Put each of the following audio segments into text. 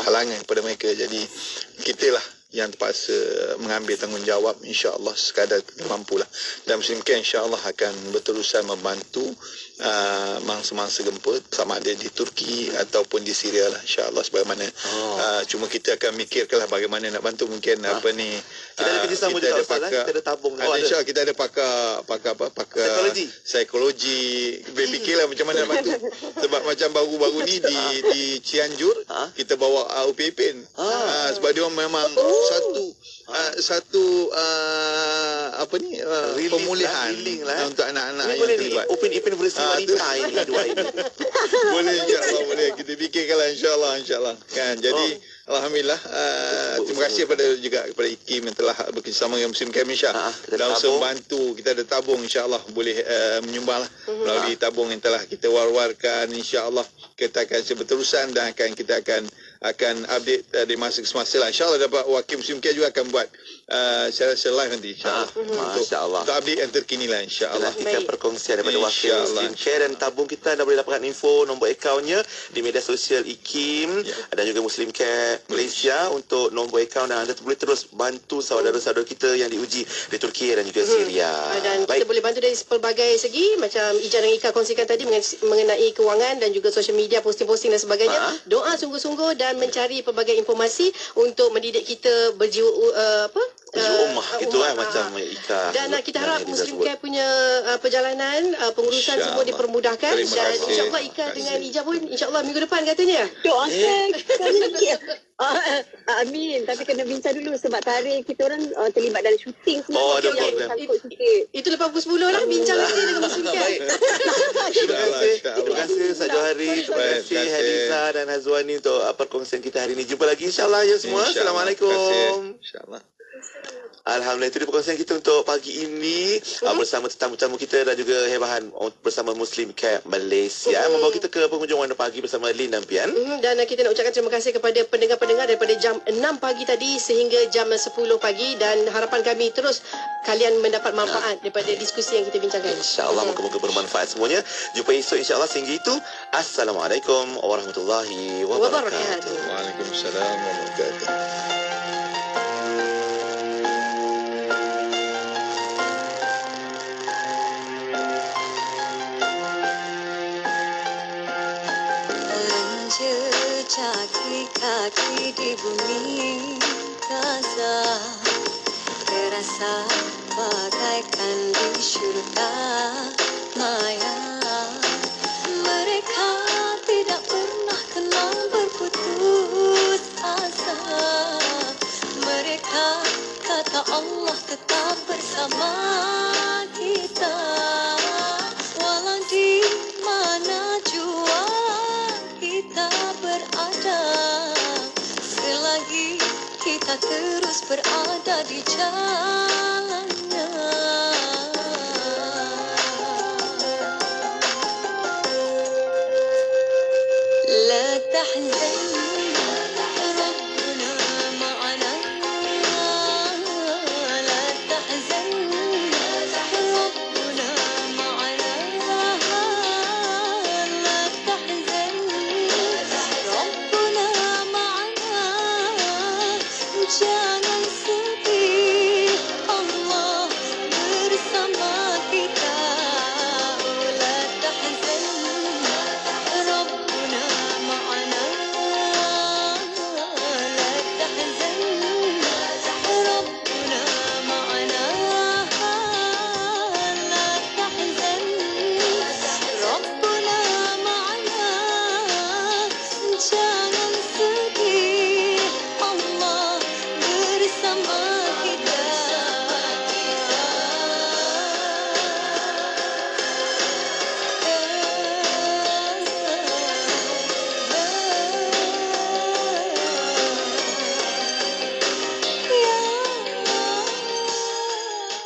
halangan kepada mereka. Jadi kita lah yang terpaksa mengambil tanggungjawab, insya-Allah sekadar kita mampulah. Dan Muslim Care insya-Allah akan berterusan membantu mangsa-mangsa gempa, sama ada di Turki ataupun di Syria lah, insya-Allah, sebagaimana cuma kita akan mikirkanlah bagaimana nak bantu. Mungkin apa ni, kita ada kerjasama juga Ustaz, kita ada tabung. InsyaAllah kita ada pakar psikologi. Fikirlah macam mana nak bantu. Sebab macam baru-baru ni di Cianjur kita bawa UPPN. Sebab dia memang satu pemulihan untuk anak-anak yang terlibat. Open versi wanita ini dua ini. Boleh, insya-Allah boleh. Kita fikirkanlah, insya-Allah kan. Jadi alhamdulillah, terima kasih kepada IKIM yang telah bekerjasama dengan Muslim Care Malaysia dalam membantu. Kita ada tabung, insya-Allah boleh menyumbanglah melalui tabung yang telah kita war-warkan. Insya-Allah kita akan berterusan dan kita akan update dari masa ke semasa lah. InsyaAllah dapat wakil Muslim Care juga akan buat secara live nanti, insyaAllah. Untuk update yang terkini lah, insyaAllah. Kita perkongsian daripada wakil Muslim Care, dan tabung kita anda boleh dapatkan info nombor akaunnya di media sosial IKIM dan juga Muslim Care Malaysia untuk nombor akaun, dan anda boleh terus bantu saudara-saudara kita yang diuji di Turki dan juga Syria. Dan kita boleh bantu dari pelbagai segi, macam Ija dan Ika kongsikan tadi mengenai kewangan dan juga social media, posting-posting dan sebagainya. Doa sungguh-sungguh dan mencari pelbagai informasi untuk mendidik kita berjiwa ummah gitu macam Ika. Dan kita harap Muslim Care punya perjalanan pengurusan semua dipermudahkan, dan insya-Allah Ika dengan Ija pun insya-Allah minggu depan katanya. Doakan amin. Tapi kena bincang dulu sebab tarikh kita orang terlibat dalam syuting semua. Ada problem. Itu lepas pukul 10 lah bincang lagi dengan Muslim Care. Terima kasih Ustaz Johari, terima kasih Hadiza dan Hazwani untuk perkongsian kita hari ini. Jumpa lagi insya-Allah ya semua. Assalamualaikum. Insya-Allah. Alhamdulillah, itu dia perkongsian kita untuk pagi ini bersama tetamu-tetamu kita dan juga hebahan bersama Muslim Care Malaysia membawa kita ke penghujung Warna Pagi bersama Lin dan Pian. Dan kita nak ucapkan terima kasih kepada pendengar-pendengar daripada jam 6 pagi tadi sehingga jam 10 pagi, dan harapan kami terus kalian mendapat manfaat daripada diskusi yang kita bincangkan. InsyaAllah moga-moga bermanfaat semuanya. Jumpa esok insyaAllah. Sehingga itu, Assalamualaikum warahmatullahi wabarakatuh. Waalaikumsalam warahmatullahi wabarakatuh. Kaki di bumi Gaza terasa bagaikan di syurga maya. Mereka tidak pernah kenal berputus asa. Mereka kata Allah tetap bersama kita, walau di mana jua kita berada, selagi kita terus berada di jalannya. La tahzan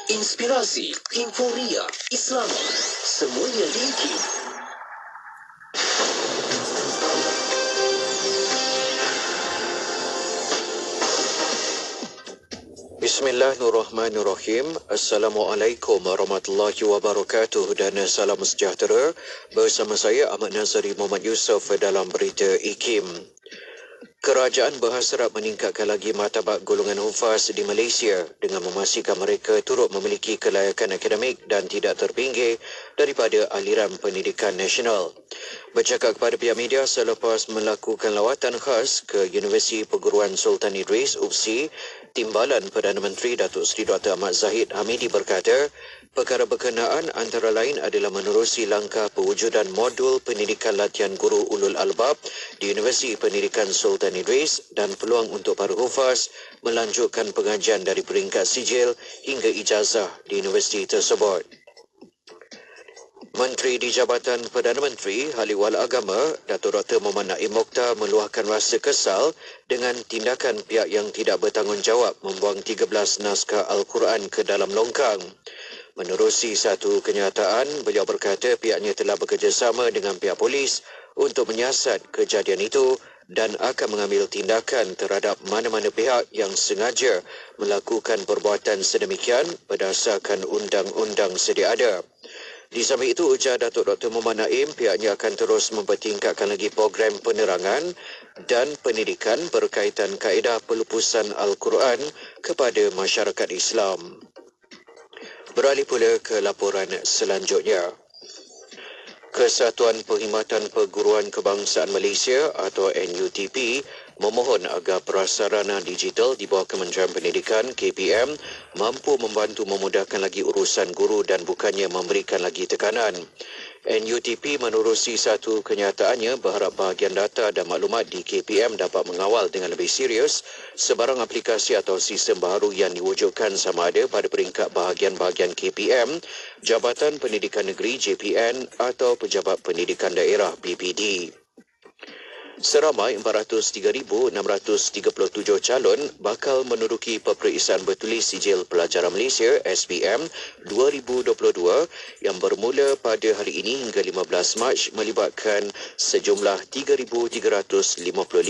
inspirasi, euforia, Islam, semuanya di IKIM. Bismillahirrahmanirrahim. Assalamualaikum warahmatullahi wabarakatuh dan salam sejahtera. Bersama saya Ahmad Nazari Muhammad Yusof dalam berita IKIM. Kerajaan berhasrat meningkatkan lagi martabat golongan hufaz di Malaysia dengan memastikan mereka turut memiliki kelayakan akademik dan tidak terpinggir daripada aliran pendidikan nasional. Bercakap kepada pihak media selepas melakukan lawatan khas ke Universiti Perguruan Sultan Idris, UPSI, Timbalan Perdana Menteri Datuk Seri Dr. Ahmad Zahid Hamidi berkata, perkara berkenaan antara lain adalah menerusi langkah pewujudan modul pendidikan latihan guru ulul albab di Universiti Pendidikan Sultan Idris dan peluang untuk para hufaz melanjutkan pengajian dari peringkat sijil hingga ijazah di universiti tersebut. Menteri di Jabatan Perdana Menteri Haliwal Agama, Datuk Dr. Muhammad Naim Mokhtar meluahkan rasa kesal dengan tindakan pihak yang tidak bertanggungjawab membuang 13 naskah Al-Quran ke dalam longkang. Menerusi satu kenyataan, beliau berkata pihaknya telah bekerjasama dengan pihak polis untuk menyiasat kejadian itu dan akan mengambil tindakan terhadap mana-mana pihak yang sengaja melakukan perbuatan sedemikian berdasarkan undang-undang sedia ada. Di samping itu, ujar Datuk Dr. Muhammad Naim, pihaknya akan terus mempertingkatkan lagi program penerangan dan pendidikan berkaitan kaedah pelupusan Al-Quran kepada masyarakat Islam. Beralih pula ke laporan selanjutnya. Kesatuan Perkhidmatan Perguruan Kebangsaan Malaysia atau NUTP memohon agar prasarana digital di bawah Kementerian Pendidikan KPM mampu membantu memudahkan lagi urusan guru dan bukannya memberikan lagi tekanan. NUTP menerusi satu kenyataannya berharap bahagian data dan maklumat di KPM dapat mengawal dengan lebih serius sebarang aplikasi atau sistem baru yang diwujudkan sama ada pada peringkat bahagian-bahagian KPM, Jabatan Pendidikan Negeri JPN atau Pejabat Pendidikan Daerah BPD. Seramai 403,637 calon bakal menduduki peperiksaan bertulis Sijil Pelajaran Malaysia SPM 2022 yang bermula pada hari ini hingga 15 Mac melibatkan sejumlah 3,355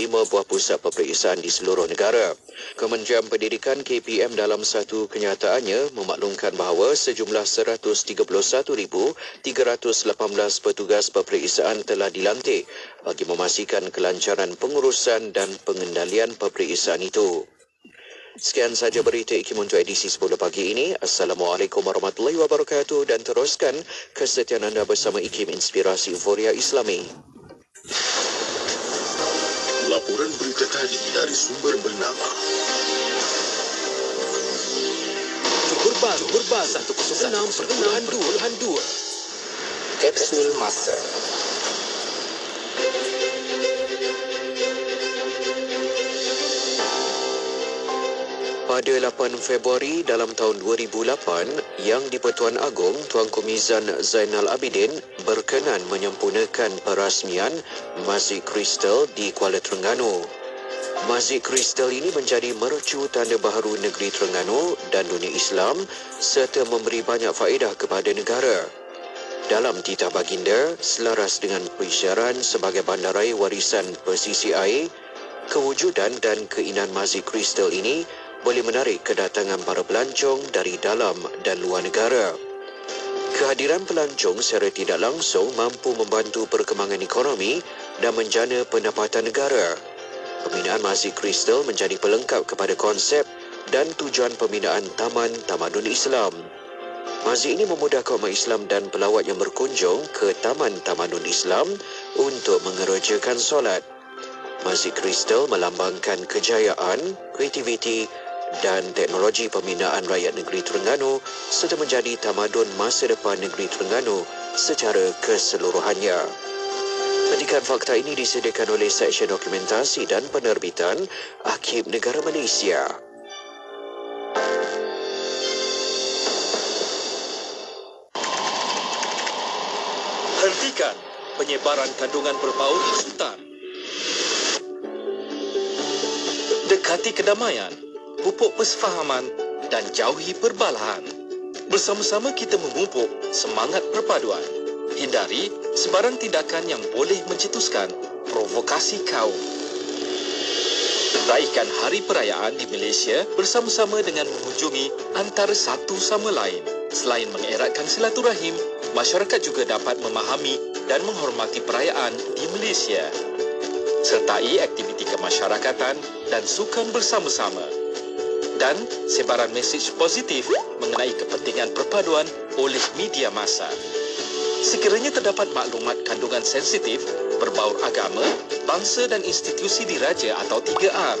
buah pusat peperiksaan di seluruh negara. Kementerian Pendidikan KPM dalam satu kenyataannya memaklumkan bahawa sejumlah 131,318 petugas peperiksaan telah dilantik bagi memastikan kelancaran pengurusan dan pengendalian peperiksaan itu. Sekian saja berita IKIM untuk edisi 10 pagi ini. Assalamualaikum warahmatullahi wabarakatuh dan teruskan kesetiaan anda bersama IKIM Inspirasi Euforia Islami. Laporan berita tadi dari sumber bernama Johor Bahru 106.2 Kapsul Masa. Pada 8 Februari dalam tahun 2008, Yang di-Pertuan Agong Tuanku Mizan Zainal Abidin berkenan menyempurnakan perasmian Masjid Kristal di Kuala Terengganu. Masjid Kristal ini menjadi mercu tanda baharu negeri Terengganu dan dunia Islam serta memberi banyak faedah kepada negara. Dalam titah baginda, selaras dengan penyiaran sebagai bandaraya warisan pesisir air, kewujudan dan keindahan Masjid Kristal ini boleh menarik kedatangan para pelancong dari dalam dan luar negara. Kehadiran pelancong secara tidak langsung mampu membantu perkembangan ekonomi dan menjana pendapatan negara. Pembinaan Masjid Kristal menjadi pelengkap kepada konsep dan tujuan pembinaan Taman Tamadun Islam. Masjid ini memudahkan umat Islam dan pelawat yang berkunjung ke Taman Tamadun Islam untuk mengerjakan solat. Masjid Kristal melambangkan kejayaan, kreativiti dan teknologi pembinaan rakyat negeri Terengganu serta menjadi tamadun masa depan negeri Terengganu secara keseluruhannya. Petikan fakta ini disediakan oleh Seksyen Dokumentasi dan Penerbitan Akhib Negara Malaysia. Hentikan penyebaran kandungan berbau insultan. Dekati kedamaian, pupuk persefahaman dan jauhi perbalahan. Bersama-sama kita memupuk semangat perpaduan. Hindari sebarang tindakan yang boleh mencetuskan provokasi kaum. Raihkan hari perayaan di Malaysia bersama-sama dengan mengunjungi antara satu sama lain. Selain mengeratkan silaturahim, masyarakat juga dapat memahami dan menghormati perayaan di Malaysia. sertai aktiviti kemasyarakatan dan sukan bersama-sama. Dan sebaran mesej positif mengenai kepentingan perpaduan oleh media massa. Sekiranya terdapat maklumat kandungan sensitif, berbaur agama, bangsa dan institusi diraja atau 3R,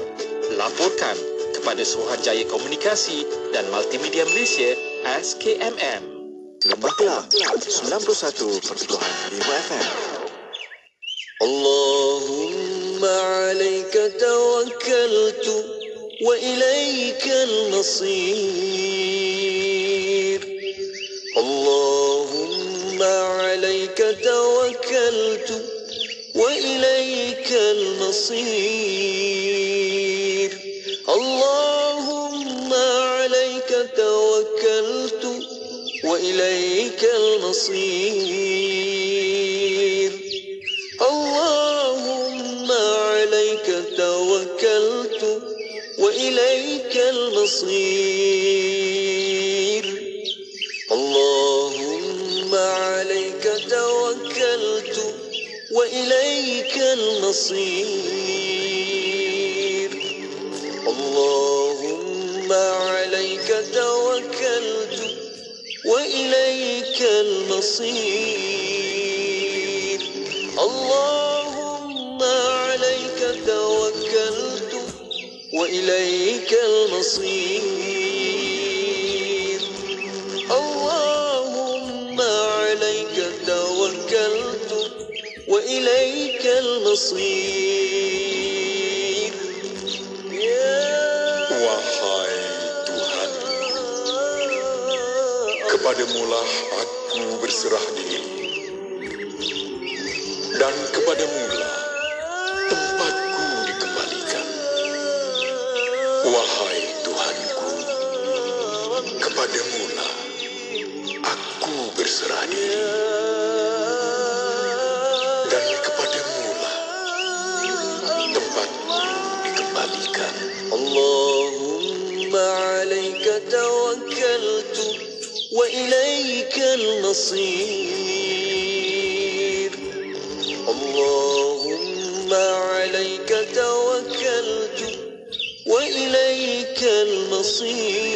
laporkan kepada Suruhanjaya Komunikasi dan Multimedia Malaysia SKMM. Lembah Kelang 91.5 FM. Allahumma alaika tawakkaltu wa ilaikal masir. Allahumma alaika tawakkaltu wa ilaikal masir. Allahumma alaika tawakkaltu wa ilaikal masir. Allahumma alaika tawakkaltu wa ilaikal masir. Allahumma alaika tawakkaltu wa ilaikal masir. Allahumma alaika tawakkaltu wa ilaikal masir. Allahumma alaika tawakkaltu wa ilaikal masir. Allahumma alaika tawakkaltu wa ilaikal masir. Wahai Tuhan, kepadamulah aku berserah diri, dan kepadamulah tempatku dikembalikan. Wahai Tuhanku, kepadamulah aku berserah diri, dan kepadamulah tempatku dikembalikan. Allahumma alaika tawakkaltu wa ilaikal masir. Allahumma alaika tawakkaltu wa ilaikal masir.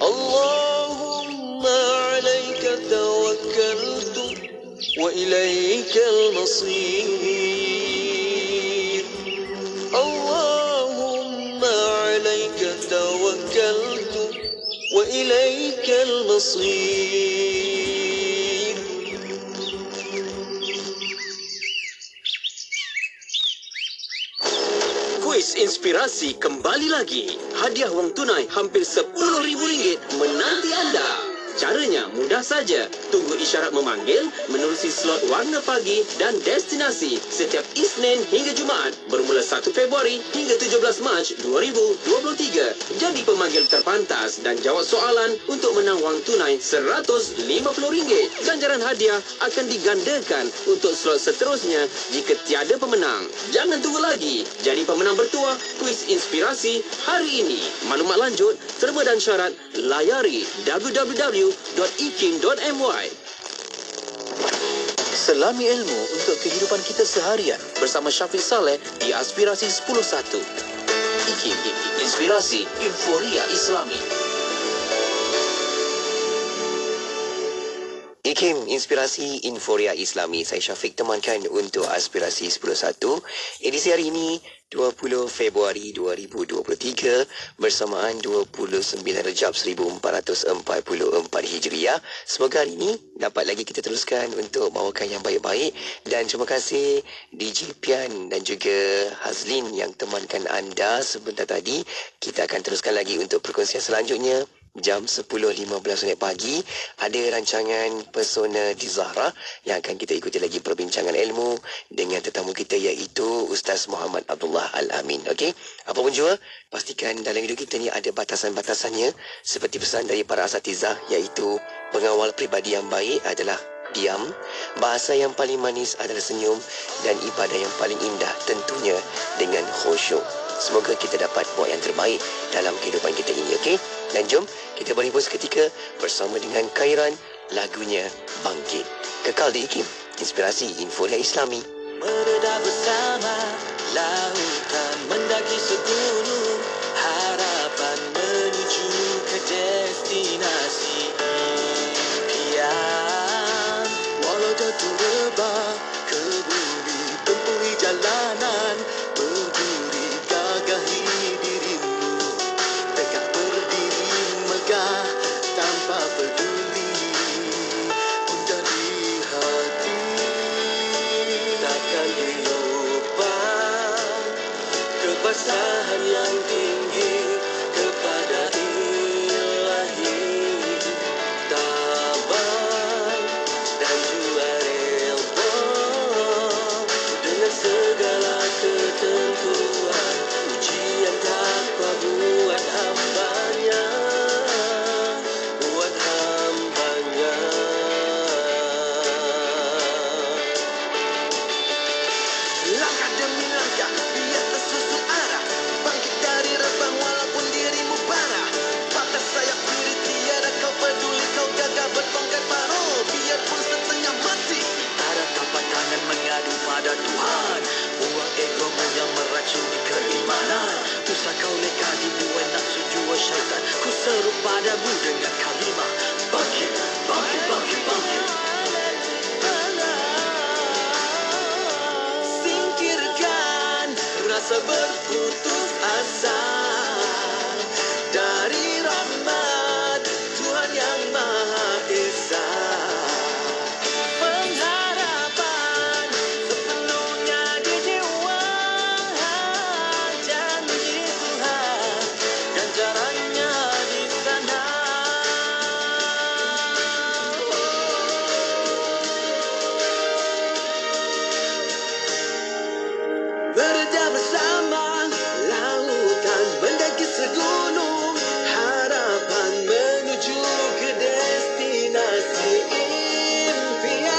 Allahumma alaika tawakkaltu wa ilaikal masir. Allahumma alaika tawakkaltu wa ilaikal masir. Kuis inspirasi kembali lagi. Hadiah wang tunai hampir RM10,000 menanti anda. Caranya mudah saja. Tunggu isyarat memanggil, menerusi slot warna pagi dan destinasi setiap Isnin hingga Jumaat bermula 1 Februari hingga 17 Mac 2023. Jadi pemanggil terpantas dan jawab soalan untuk menang wang tunai RM150. Ganjaran hadiah akan digandakan untuk slot seterusnya jika tiada pemenang. Jangan tunggu lagi. Jadi pemenang bertuah kuis inspirasi hari ini. Maklumat lanjut, terma dan syarat layari www.ikim.my. Selami ilmu untuk kehidupan kita seharian bersama Syafiq Saleh di Aspirasi 10.1. IKIM, Inspirasi Euforia Islami. IKIM, Inspirasi Euforia Islami. Saya Syafiq temankan untuk Aspirasi 10.1. Edisi hari ini 20 Februari 2023 bersamaan 29 Rejab 1444 Hijriah. Semoga hari ini dapat lagi kita teruskan untuk bawakan yang baik-baik, dan terima kasih DJ Pian dan juga Hazlin yang temankan anda sebentar tadi. Kita akan teruskan lagi untuk perkongsian selanjutnya. Jam 10.15 pagi ada rancangan Persona di Zahra yang akan kita ikuti lagi perbincangan ilmu dengan tetamu kita iaitu Ustaz Muhammad Abdullah Al-Amin. Okey, apapun jua, pastikan dalam hidup kita ni ada batasan-batasannya seperti pesan dari para asatizah, iaitu pengawal pribadi yang baik adalah diam, bahasa yang paling manis adalah senyum, dan ibadah yang paling indah tentunya dengan khusyuk. Semoga kita dapat buat yang terbaik dalam kehidupan kita ini, okey? Dan jom kita berhibur seketika bersama dengan Khairan, lagunya Bangkit. Kekal di IKIM, Inspirasi Euforia Islami. Mereda bersama lautan mendaki segunung, harapan menuju ke destinasi impian. Walau jatuh rebah ke bumi, tempuhi jalanan, berduri gagahi dirimu, tegak berdiri megah tanpa peduli gundah di hati. Takkan dilupa kebasahan yang tinggi kepada Ilahi, tabah dan juga redha dengan segala ketentuan. Ujian takwa buat hambanya, buat hambanya. Langkah demi langkah biar tersusun arah, bangkit dari rebang walaupun dirimu parah. Patah sayap diri tiada kau peduli, kau gagah bertongkat parol biarpun setengah mati. Ada tapak tangan mengadu pada Tuhan, buang egomu yang meracuni keimanan. Usah kau leka dibuai nafsu jua syaitan, ku seru padamu dengan kalimah bangkit, bangkit, bangkit, bangkit. Singkirkan rasa berputus asa dari rahmat Tuhan yang Maha Esa. Pengharapan sepenuhnya di jiwa, janji Tuhan dan caranya di sana. Berada bersama lautan mendaki segunung, harapan menuju ke destinasi impian.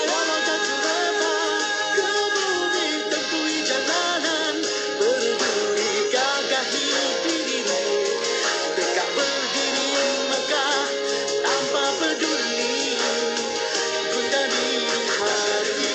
Walau jatuh rebah ke bumi, tempuhi jalanan, berduri gagahi dirimu, tegak berdiri megah tanpa peduli gundah di hati.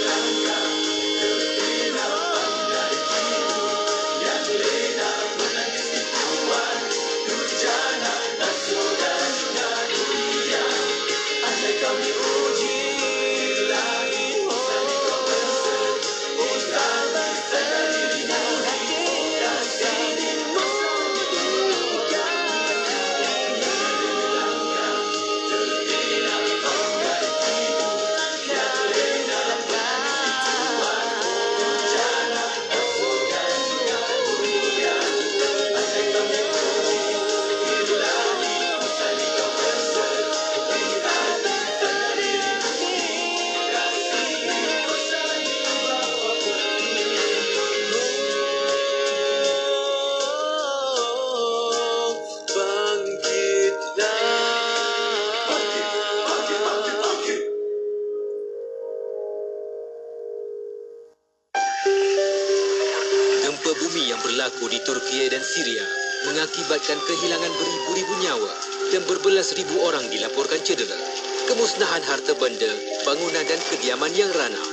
Gempa bumi yang berlaku di Turki dan Syria mengakibatkan kehilangan beribu-ribu nyawa dan berbelas ribu orang dilaporkan cedera. Kemusnahan harta benda, bangunan dan kediaman yang ranah.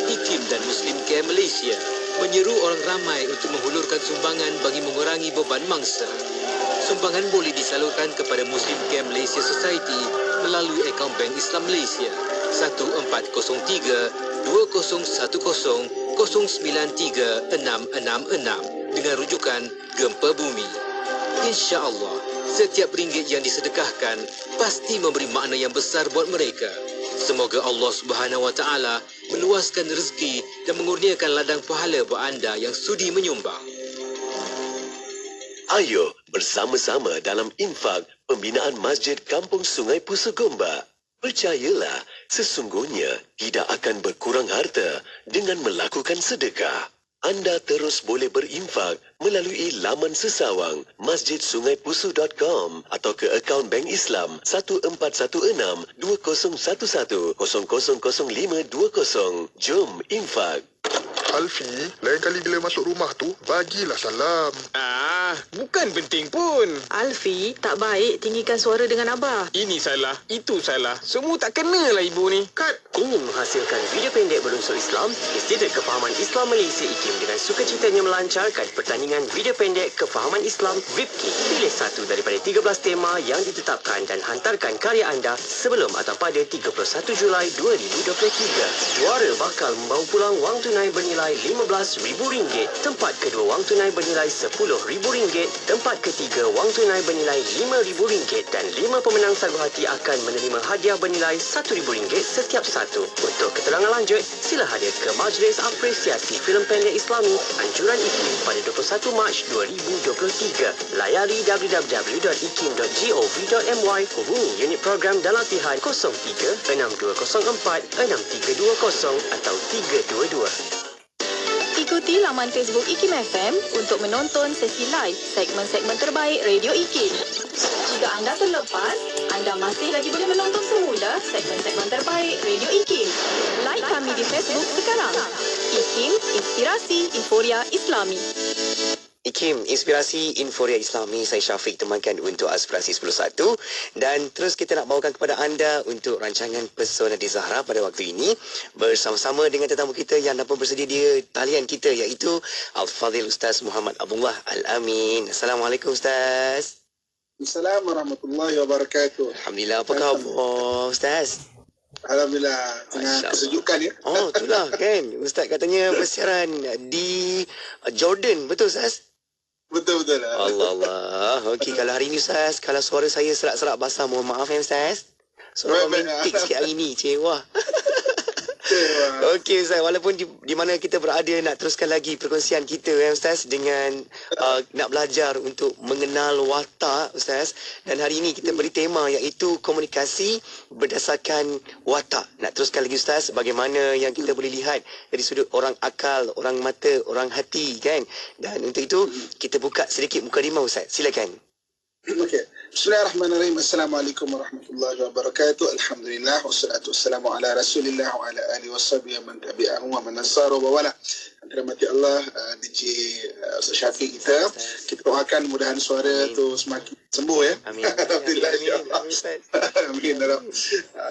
IKIM dan Muslim Care Malaysia menyeru orang ramai untuk menghulurkan sumbangan bagi mengurangi beban mangsa. Sumbangan boleh disalurkan kepada Muslim Care Malaysia Society melalui akaun Bank Islam Malaysia 1403 2010 093 666 dengan rujukan gempa bumi. Insya-Allah, setiap ringgit yang disedekahkan pasti memberi makna yang besar buat mereka. Semoga Allah Subhanahu Wa Taala meluaskan rezeki dan mengurniakan ladang pahala buat anda yang sudi menyumbang. Ayo bersama-sama dalam infak pembinaan Masjid Kampung Sungai Pusu Gombak. Percayalah, sesungguhnya tidak akan berkurang harta dengan melakukan sedekah. Anda terus boleh berinfak melalui laman sesawang masjidsungaipusu.com atau ke akaun Bank Islam 1416 2011 000520. Jom infak. Alfi, lain kali bila masuk rumah tu, bagilah salam. Bukan penting pun. Alfi, tak baik tinggikan suara dengan Abah. Ini salah, itu salah. Semua tak kenalah ibu ni. Kad ingin menghasilkan video pendek berunsur Islam, Institut Kefahaman Islam Malaysia IKIM dengan sukacitanya melancarkan pertandingan video pendek Kefahaman Islam VIPKI. Pilih satu daripada 13 tema yang ditetapkan dan hantarkan karya anda sebelum atau pada 31 Julai 2023. Juara bakal membawa pulang wang tunai bernilai RM15,000. Tempat kedua wang tunai bernilai RM10,000. Tempat ketiga wang tunai bernilai RM5,000 dan 5 pemenang sagu hati akan menerima hadiah bernilai RM1,000 setiap satu. Untuk keterangan lanjut, sila hadir ke Majlis Apresiasi Filem Pendek Islami Anjuran IKIM pada 21 Mac 2023. Layari www.ikim.gov.my. Hubungi unit program dan latihan 03-6204-6320 atau 322. Ikuti laman Facebook IKIM FM untuk menonton sesi live segmen-segmen terbaik Radio IKIM. Jika anda terlepas, anda masih lagi boleh menonton semula segmen-segmen terbaik Radio IKIM. Like kami di Facebook sekarang. IKIM, Inspirasi Inforia Islami. IKIM, Inspirasi Inforia Islami. Saya Syafiq temankan untuk Aspirasi 10.1 dan terus kita nak bawakan kepada anda untuk rancangan Pesona di Zahra pada waktu ini bersama-sama dengan tetamu kita yang dapat bersedia di talian kita iaitu Al-Fadhil Ustaz Muhammad Abdullah Al-Amin. Assalamualaikum Ustaz. Assalamualaikum warahmatullahi wabarakatuh. Alhamdulillah, apa khabar Ustaz? Alhamdulillah, tengah kesejukan ya. Oh, itulah kan. Ustaz katanya bersiaran di Jordan, betul Ustaz? Betul-betul lah. Allah. Okey, kalau hari ni Ustaz, kalau suara saya serak-serak basah, mohon maaf ya Ustaz. Suara romantik sikit hari ni, cewa. Okey Ustaz, walaupun di mana kita berada, nak teruskan lagi perkongsian kita ya Ustaz dengan nak belajar untuk mengenal watak Ustaz. Dan hari ini kita beri tema iaitu komunikasi berdasarkan watak. Nak teruskan lagi Ustaz, bagaimana yang kita boleh lihat dari sudut orang akal, orang mata, orang hati kan. Dan untuk itu kita buka sedikit mukadimah Ustaz. Silakan. Okey. Bismillahirrahmanirrahim. Assalamualaikum warahmatullahi wabarakatuh. Alhamdulillah wassalatu wassalamu ala Rasulillah wa ala alihi washabihi man tabi'ahu wa man nasara wa wala. Dirahmati Allah, DJ Ustaz Syafiq kita doakan mudahan suara tu semakin sembuh ya. Amin. Alhamdulillah insya-Allah. Amin.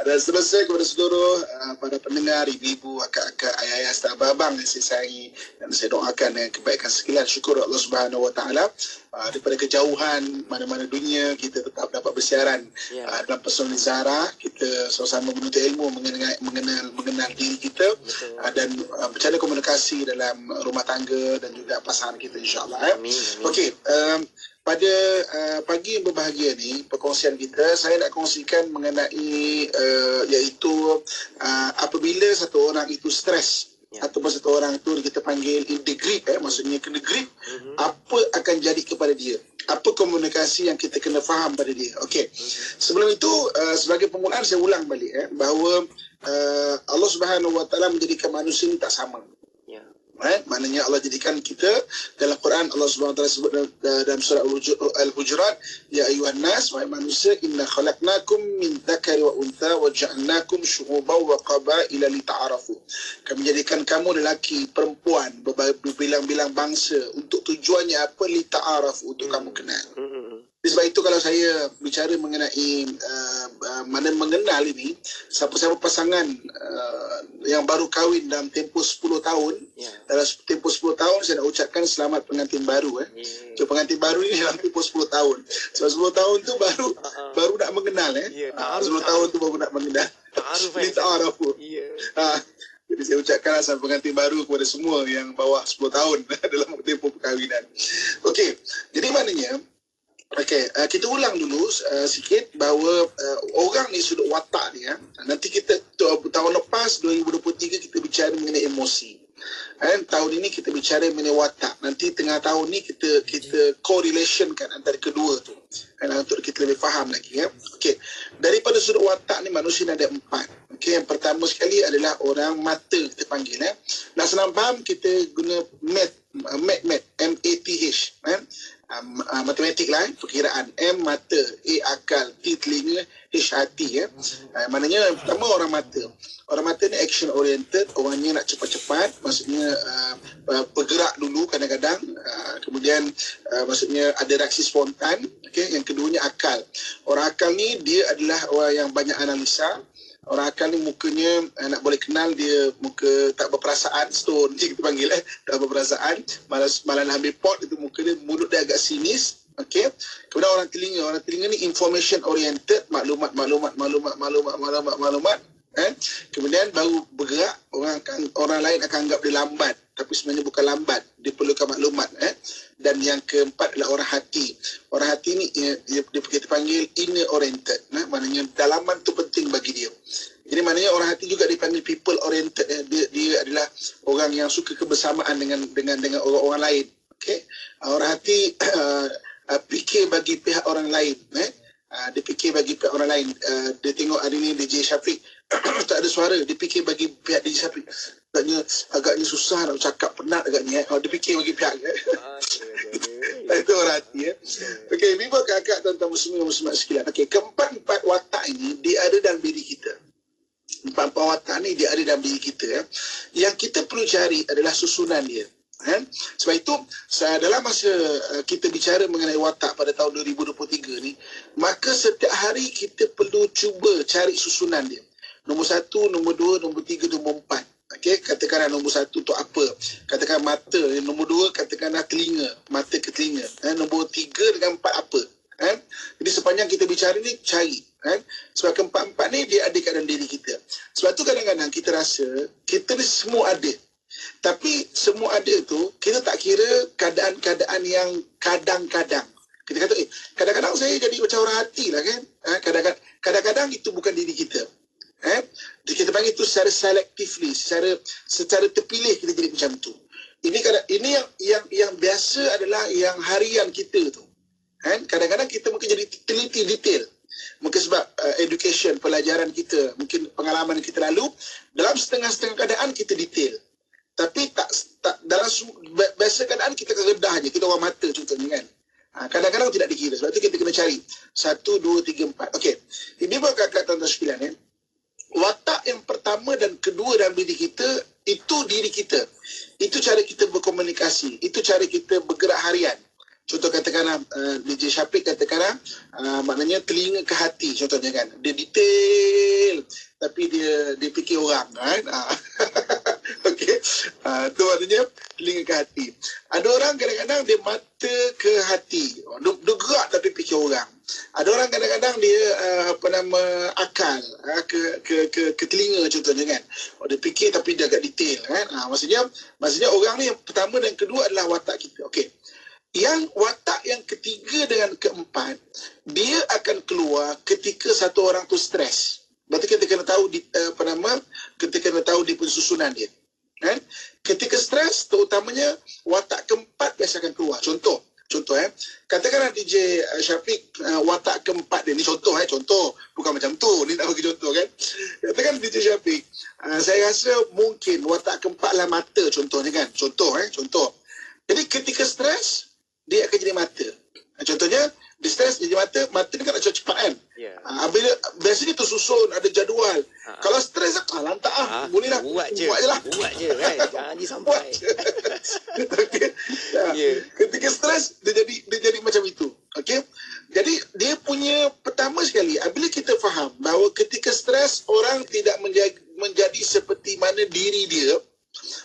Dan seterusnya kepada seluruh para pendengar, ibu-ibu, akak-akak, ayah-ayah, serta abang-abang yang saya sayangi dan saya doakan kebaikan sekalian. Syukur Allah Subhanahu wa taala daripada kejauhan mana-mana dunia kita tetap dapat bersiaran dalam Pesona Zahra. Kita sama-sama menuntut ilmu mengenal diri kita dan bercakap komunikasi dalam rumah tangga dan juga pasangan kita insya-Allah. Okey, pada pagi yang berbahagia ni, perkongsian kita, saya nak kongsikan mengenai iaitu apabila satu orang itu stres ataupun satu orang itu kita panggil in the grip, maksudnya kena grip, apa akan jadi kepada dia, apa komunikasi yang kita kena faham pada dia. Okey, sebelum itu sebagai permulaan saya ulang balik bahawa Allah Subhanahu wa taala menjadikan manusia ini tak sama. Maknanya Allah jadikan kita dalam Quran, Allah Subhanahu wa taala sebut dalam surah Al-Hujurat, ya ayuhan nas, wahai manusia, inna khalaqnakum min dzakari wa untha wa ja'alnakum syu'uban wa qabaila lita'arafu. Kami jadikan kamu lelaki perempuan berbilang-bilang bangsa untuk tujuannya apa? Lita'arafu, untuk kamu kenal. Sebab itu kalau saya bicara mengenai mana mengenal ini, siapa-siapa pasangan yang baru kahwin dalam tempoh 10 tahun, dalam tempoh 10 tahun saya nak ucapkan selamat pengantin baru. So, pengantin baru ini dalam tempoh 10 tahun. So 10 tahun tu baru nak mengenal 10 tahun tu baru nak mengenal. Ta'arufu. Jadi saya ucapkan selamat pengantin baru kepada semua yang bawah 10 tahun dalam tempoh perkahwinan. Okey, jadi maknanya kita ulang dulu sikit bahawa orang ni sudut watak ni nanti kita tahun lepas 2023 kita bicara mengenai emosi. Tahun ini kita bicara mengenai watak. Nanti tengah tahun ni kita correlationkan antara kedua tu. Untuk kita lebih faham lagi Okey, daripada sudut watak ni manusia ada 4. Okey, yang pertama sekali adalah orang mata kita panggil Nak senang faham kita guna M-A-T-H matematik lah, perkiraan. M mata, A akal, T telinga, H hati Maknanya yang pertama orang mata. Orang mata ni action oriented, orangnya nak cepat-cepat, maksudnya bergerak dulu kadang-kadang, kemudian maksudnya ada reaksi spontan. Okay? Yang keduanya akal. Orang akal ni dia adalah orang yang banyak analisa. Orang akal ni mukanya nak boleh kenal dia muka tak berperasaan, stone je kita panggil tak berperasaan, malah nak ambil pot itu muka dia, mulut dia agak sinis. Okey. Kemudian orang telinga ni information oriented, maklumat. Kemudian baru bergerak, orang lain akan anggap dia lambat, tapi sebenarnya bukan lambat, dia perlukan maklumat. Dan yang keempat adalah orang hati. Orang hati ni dia kita panggil inner oriented, maknanya dalaman tu penting bagi dia. Jadi maknanya orang hati juga dipanggil people oriented. Dia adalah orang yang suka kebersamaan dengan orang-orang lain. Okey. Orang hati fikir bagi pihak orang lain. Dia fikir bagi pihak orang lain. Dia tengok hari ni DJ Syafiq tak ada suara, dia fikir bagi pihak DJ Syafiq. Agaknya susah nak cakap, penat agaknya. Dia fikir bagi pihak. Itu orang hati. Okey, bimbang kakak tentang muslimat sekalian. Okey, keempat-empat watak ini dia ada dalam diri kita. Empat-empat watak ni dia ada dalam diri kita. Yang kita perlu cari adalah susunan dia. Sebab itu dalam masa kita bicara mengenai watak pada tahun 2023 ni, maka setiap hari kita perlu cuba cari susunan dia. Nombor 1, nombor 2, nombor 3, nombor 4. Okey, katakanlah nombor 1 tu apa? Katakan mata. Nombor 2 katakanlah telinga, mata ke telinga. Nombor 3 dengan 4 apa? Jadi sepanjang kita bicara ni cari. Sebab keempat-empat ni dia ada kat dalam diri kita. Sebab tu kadang-kadang kita rasa kita ni semua ada. Tapi semua ada tu kita tak kira keadaan-keadaan yang kadang-kadang. Kita kata kadang-kadang saya jadi macam orang hati lah kan. Kadang-kadang itu bukan diri kita. Kita panggil itu secara selectively, secara terpilih kita jadi macam tu. Ini yang biasa adalah yang harian kita tu. Kadang-kadang kita mungkin jadi teliti detail. Mungkin sebab education, pelajaran kita, mungkin pengalaman kita lalu, dalam setengah-setengah keadaan kita detail. Tapi tak dalam biasa keadaan kita redah je, kita orang mata contohnya kan. Kadang-kadang tidak dikira. Sebab tu kita kena cari 1, 2, 3, 4. Okey. Ini buat kakak tuan-tuan sekalian. Watak yang pertama dan kedua dalam diri kita, itu diri kita. Itu cara kita berkomunikasi. Itu cara kita bergerak harian. Contoh katakanlah DJ Syafiq katakanlah maknanya telinga ke hati contohnya kan. Dia detail tapi dia fikir orang kan. Okey. Tu maknanya telinga ke hati. Ada orang kadang-kadang dia mata ke hati. Dia gerak tapi fikir orang. Ada orang kadang-kadang dia akal ke telinga contohnya kan. Dia fikir tapi dia agak detail kan. Maksudnya orang ni yang pertama dan kedua adalah watak kita. Okey. Yang watak yang ketiga dengan keempat, dia akan keluar ketika satu orang tu stres. Berarti kita kena tahu kita kena tahu di pensusunan dia. Kan? Ketika stres, terutamanya watak keempat biasa akan keluar. Contoh, katakanlah DJ Syafiq watak keempat dia ni contoh, bukan macam tu. Ni nak bagi contoh kan. Katakan DJ Syafiq, saya rasa mungkin watak keempat lah mata contohnya kan. Contoh. Jadi ketika stres dia akan jadi mata. Contohnya, dia stres jadi mata ni kan nak cepat kan? Bila biasanya tersusun, ada jadual. Kalau stres, lantak bolehlah. Buat je kan? Jangan sampai. Ketika stres, dia jadi macam itu. Okey? Jadi, dia punya pertama sekali, bila kita faham bahawa ketika stres, orang tidak menjadi seperti mana diri dia,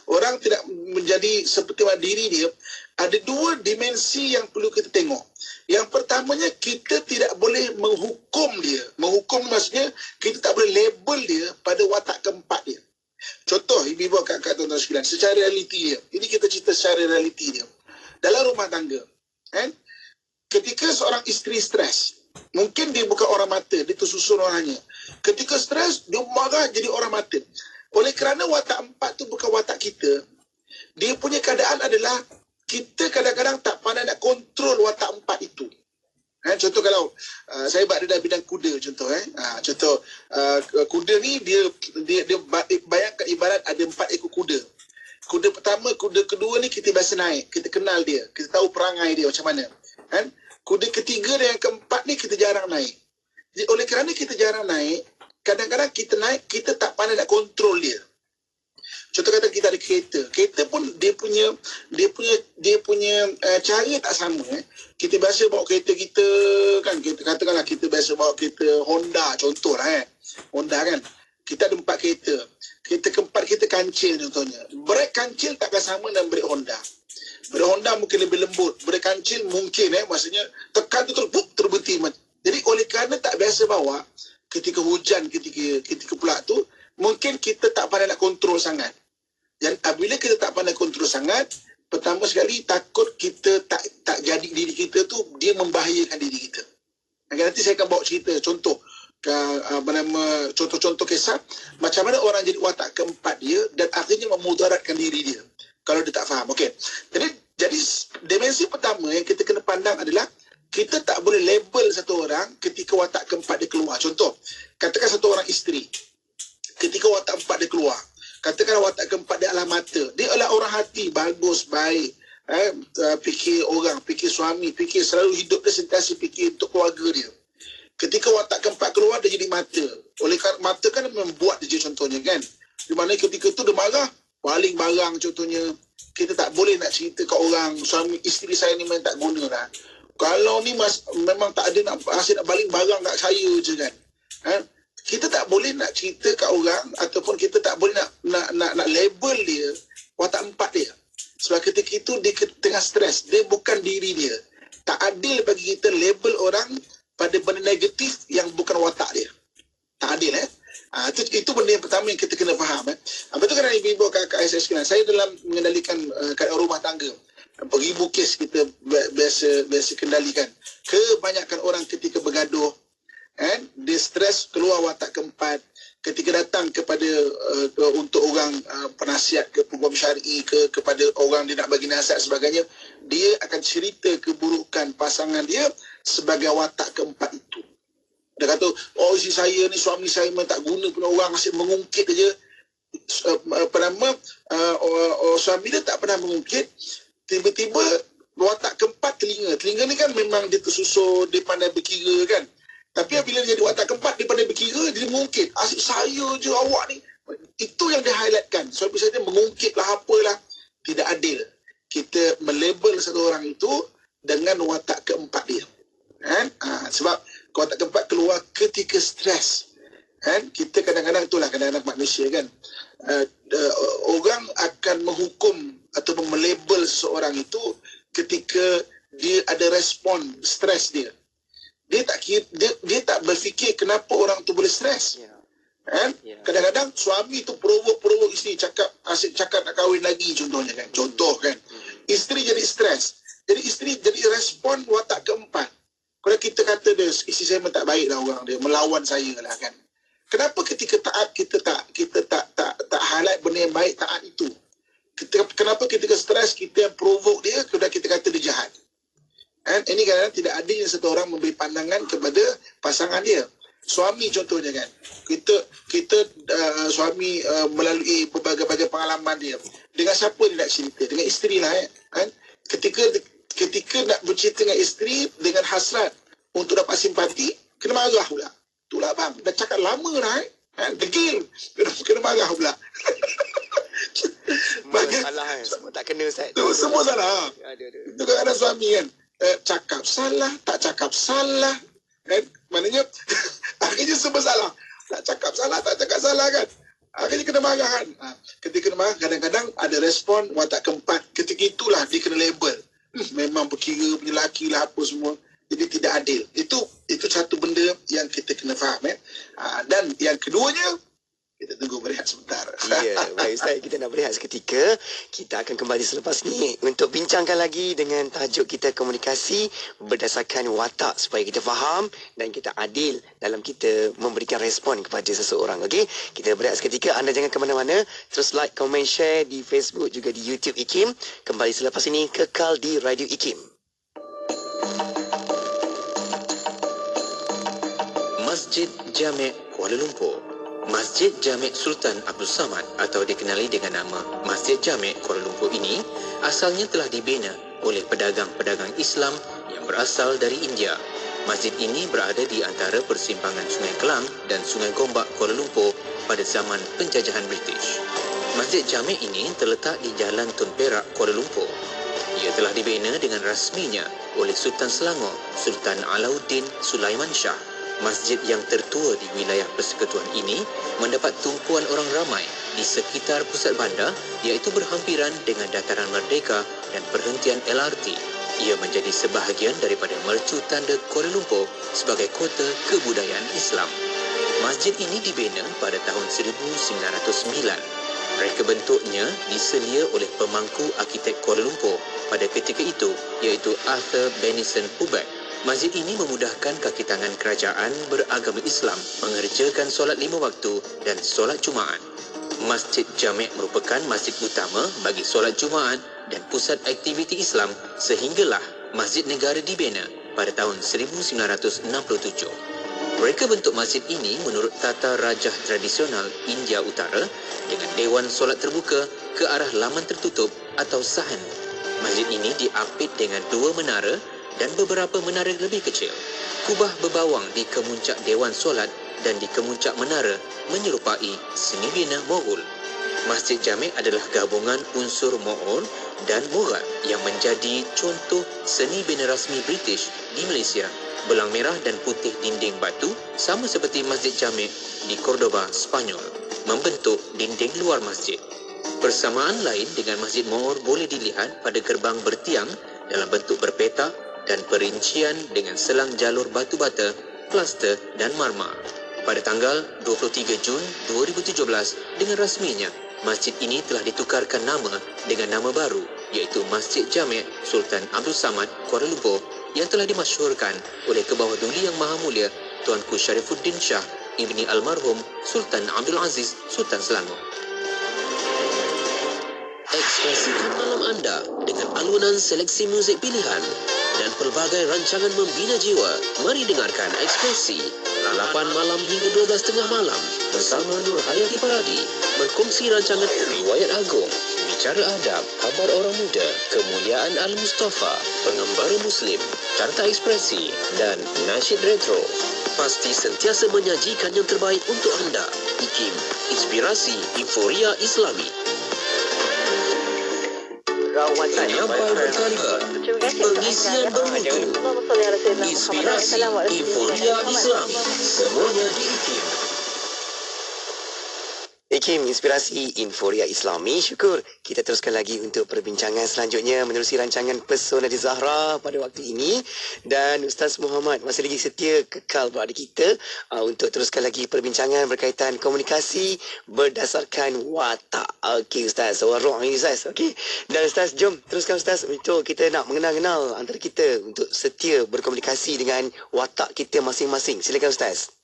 orang tidak menjadi seperti mana diri dia, ada dua dimensi yang perlu kita tengok. Yang pertamanya, kita tidak boleh menghukum dia. Menghukum maksudnya, kita tak boleh label dia pada watak keempat dia. Contoh, ibu-ibu kakak tuan-tuan sekalian, secara realiti dia. Ini kita cerita secara realiti dia. Dalam rumah tangga, ketika seorang isteri stres, mungkin dia bukan orang mata, dia tersusun orangnya. Ketika stres, dia marah jadi orang mata. Oleh kerana watak empat tu bukan watak kita, dia punya keadaan adalah kita kadang-kadang tak pandai nak kontrol watak empat itu. Contoh kalau saya buat dalam bidang kuda contoh. Contoh kuda ni dia bayangkan ibarat ada 4 ekor kuda. Kuda pertama, kuda kedua ni kita biasa naik, kita kenal dia, kita tahu perangai dia macam mana. Kuda ketiga dan yang keempat ni kita jarang naik. Jadi oleh kerana kita jarang naik, kadang-kadang kita naik, kita tak pandai nak kontrol dia. Contoh kata kita ada kereta pun dia punya cara tak sama. Kita biasa bawa kereta kita kan, kita katakanlah kita biasa bawa kereta Honda contohlah Honda kan. Kita ada 4 kereta. Kereta keempat kita kancil contohnya. Brek kancil takkan sama dengan brek Honda. Brek Honda mungkin lebih lembut. Brek kancil mungkin maksudnya tekan tu terberhenti. Jadi oleh kerana tak biasa bawa, ketika hujan, ketika pula tu, mungkin kita tak pandai nak kontrol sangat. Dan apabila kita tak pandai kontrol sangat, pertama sekali takut kita tak jadi diri kita tu, dia membahayakan diri kita. Nanti saya akan bawa cerita contoh contoh kisah macam mana orang jadi watak keempat dia dan akhirnya memudaratkan diri dia kalau dia tak faham. Okey. Jadi dimensi pertama yang kita kena pandang adalah kita tak boleh label satu orang ketika watak keempat dia keluar. Contoh, katakan satu orang isteri, ketika watak keempat dia keluar, katakan watak keempat dia adalah mata. Dia adalah orang hati, bagus, baik, fikir orang, fikir suami, fikir selalu hidup dia sentiasa fikir untuk keluarga dia. Ketika watak keempat keluar, dia jadi mata. Oleh kerana mata kan membuat dia contohnya kan. Di mana ketika tu dia marah, baling barang contohnya. Kita tak boleh nak cerita kat orang, suami isteri saya ni memang tak guna lah. Kalau ni memang tak ada nak asyik nak baling barang kat saya je kan. Kita tak boleh nak cerita kat orang ataupun kita tak boleh nak label dia watak empat dia. Sebab ketika itu dia tengah stres, dia bukan diri dia. Tak adil bagi kita label orang pada benda negatif yang bukan watak dia. Tak adil itu benda yang pertama yang kita kena faham. Betul kan ibu-ibu kakak saya sekalian, saya dalam mengendalikan keadaan rumah tangga, beribu kes kita biasa kendalikan. Kebanyakan orang ketika bergaduh, dia stres, keluar watak keempat. Ketika datang kepada untuk orang penasihat ke peguam syar'i kepada orang dia nak bagi nasihat sebagainya, dia akan cerita keburukan pasangan dia sebagai watak keempat itu. Dia kata, isteri saya ni, suami saya memang tak guna pun, orang asyik mengungkit aja. Suami dia tak pernah mengungkit, tiba-tiba watak keempat telinga ni kan memang dia tersusun, dia pandai berkira kan. Tapi apabila dia jadi watak keempat, dia pandai berkira, dia mengungkit. Asyik saya je awak ni. Itu yang dia highlightkan. Suami saya mengungkit lah apalah. Tidak adil. Kita melabel satu orang itu dengan watak keempat dia. Sebab watak keempat keluar ketika stres. Kita kadang-kadang itulah kadang-kadang manusia kan. Orang akan menghukum atau melabel seseorang itu ketika dia ada respon stres dia. Dia tak berfikir kenapa orang tu boleh stres. Kadang-kadang suami tu provok isteri, asyik cakap nak kahwin lagi contohnya kan. Contoh kan. Isteri jadi stres. Jadi isteri jadi respon watak keempat. Kalau kita kata dia, isteri saya memang tak baik lah orang dia, melawan saya lah kan. Kenapa ketika taat kita tak highlight benda yang baik taat itu? Kenapa ketika stres kita yang provok dia, kemudian kita kata dia jahat? Ini kadang-kadang tidak adil satu orang memberi pandangan kepada pasangan dia. Suami contohnya kan. Kita suami melalui berbagai pengalaman dia. Dengan siapa dia nak cerita? Dengan isteri lah kan. Ketika nak bercerita dengan isteri dengan hasrat untuk dapat simpati, kena marah pula. Itulah bang, dah cakap lama dah degil. Kena marah pula. Salah semua tak kena Ustaz. Semua salah. Itu kadang-kadang suami kan. Cakap salah, tak cakap salah kan? Maknanya akhirnya semua salah. Tak cakap salah kan? Akhirnya kena marah kan? Ketika kena marah, kadang-kadang ada respon watak keempat. Ketika itulah dia kena label. Memang berkira punya lelaki lah apa semua. Jadi tidak adil. Itu satu benda yang kita kena faham. Dan yang keduanya, kita tunggu berehat sebentar. Ya, baik Ustaz, kita nak berehat seketika. Kita akan kembali selepas ni untuk bincangkan lagi dengan tajuk kita komunikasi berdasarkan watak supaya kita faham dan kita adil dalam kita memberikan respon kepada seseorang. Okey, kita berehat seketika. Anda jangan ke mana-mana. Terus like, komen, share di Facebook juga di YouTube IKIM. Kembali selepas ini, kekal di Radio IKIM. Masjid Jami' Kuala Lumpur. Masjid Jami' Sultan Abdul Samad atau dikenali dengan nama Masjid Jami' Kuala Lumpur ini asalnya telah dibina oleh pedagang-pedagang Islam yang berasal dari India. Masjid ini berada di antara persimpangan Sungai Kelang dan Sungai Gombak, Kuala Lumpur pada zaman penjajahan British. Masjid Jamek ini terletak di Jalan Tun Perak, Kuala Lumpur. Ia telah dibina dengan rasminya oleh Sultan Selangor, Sultan Alauddin Sulaiman Shah. Masjid yang tertua di wilayah persekutuan ini mendapat tumpuan orang ramai di sekitar pusat bandar, iaitu berhampiran dengan dataran Merdeka dan perhentian LRT. Ia menjadi sebahagian daripada mercu tanda Kuala Lumpur sebagai kota kebudayaan Islam. Masjid ini dibina pada tahun 1909. Reka bentuknya diselia oleh pemangku arkitek Kuala Lumpur pada ketika itu, iaitu Arthur Benison Hubbard. Masjid ini memudahkan kaki tangan kerajaan beragama Islam mengerjakan solat 5 waktu dan solat Jumaat. Masjid Jamek merupakan masjid utama bagi solat Jumaat dan pusat aktiviti Islam sehinggalah Masjid Negara dibina pada tahun 1967. Reka bentuk masjid ini menurut tata rajah tradisional India Utara dengan dewan solat terbuka ke arah laman tertutup atau sahan. Masjid ini diapit dengan 2 menara dan beberapa menara lebih kecil. Kubah berbawang di kemuncak dewan solat dan di kemuncak menara menyerupai seni bina Moghul. Masjid Jamek adalah gabungan unsur Moghul dan Mughal yang menjadi contoh seni bina rasmi British di Malaysia. Belang merah dan putih dinding batu sama seperti Masjid Jamek di Cordoba, Spanyol, membentuk dinding luar masjid. Persamaan lain dengan Masjid Moghul boleh dilihat pada gerbang bertiang dalam bentuk berpetak dan perincian dengan selang jalur batu bata, plaster dan marmar. Pada tanggal 23 Jun 2017, dengan rasminya, masjid ini telah ditukarkan nama dengan nama baru, iaitu Masjid Jamek Sultan Abdul Samad, Kuala Lumpur, yang telah dimasyhurkan oleh Kebawah Duli Yang Maha Mulia Tuanku Sharifuddin Shah Ibni Almarhum Sultan Abdul Aziz Sultan Selangor. Ekspresikan malam anda dengan alunan seleksi muzik pilihan dan pelbagai rancangan membina jiwa. Mari dengarkan Ekspresi 8 malam hingga 12 malam bersama Nur Hayati Paradi berkongsi rancangan Riwayat Agung, Bicara Adab, Kabar Orang Muda, Kemuliaan Al-Mustafa, Pengembara Muslim, Carta Ekspresi dan Nasyid Retro. Pasti sentiasa menyajikan yang terbaik untuk anda. IKIM, Inspirasi Euforia Islami. Penyampai berkaliber, pengisian bermutu, inspirasi, euforia Islami, semuanya di IKIM. IKIM, Inspirasi Inforia Islami. Syukur kita teruskan lagi untuk perbincangan selanjutnya menerusi rancangan Pesona di Zahra pada waktu ini. Dan Ustaz Muhammad masih lagi setia kekal berada kita untuk teruskan lagi perbincangan berkaitan komunikasi berdasarkan watak. Okey Ustaz, warung ini Ustaz. Okey. Dan Ustaz, jom teruskan Ustaz untuk kita nak mengenal-kenal antara kita untuk setia berkomunikasi dengan watak kita masing-masing. Silakan Ustaz.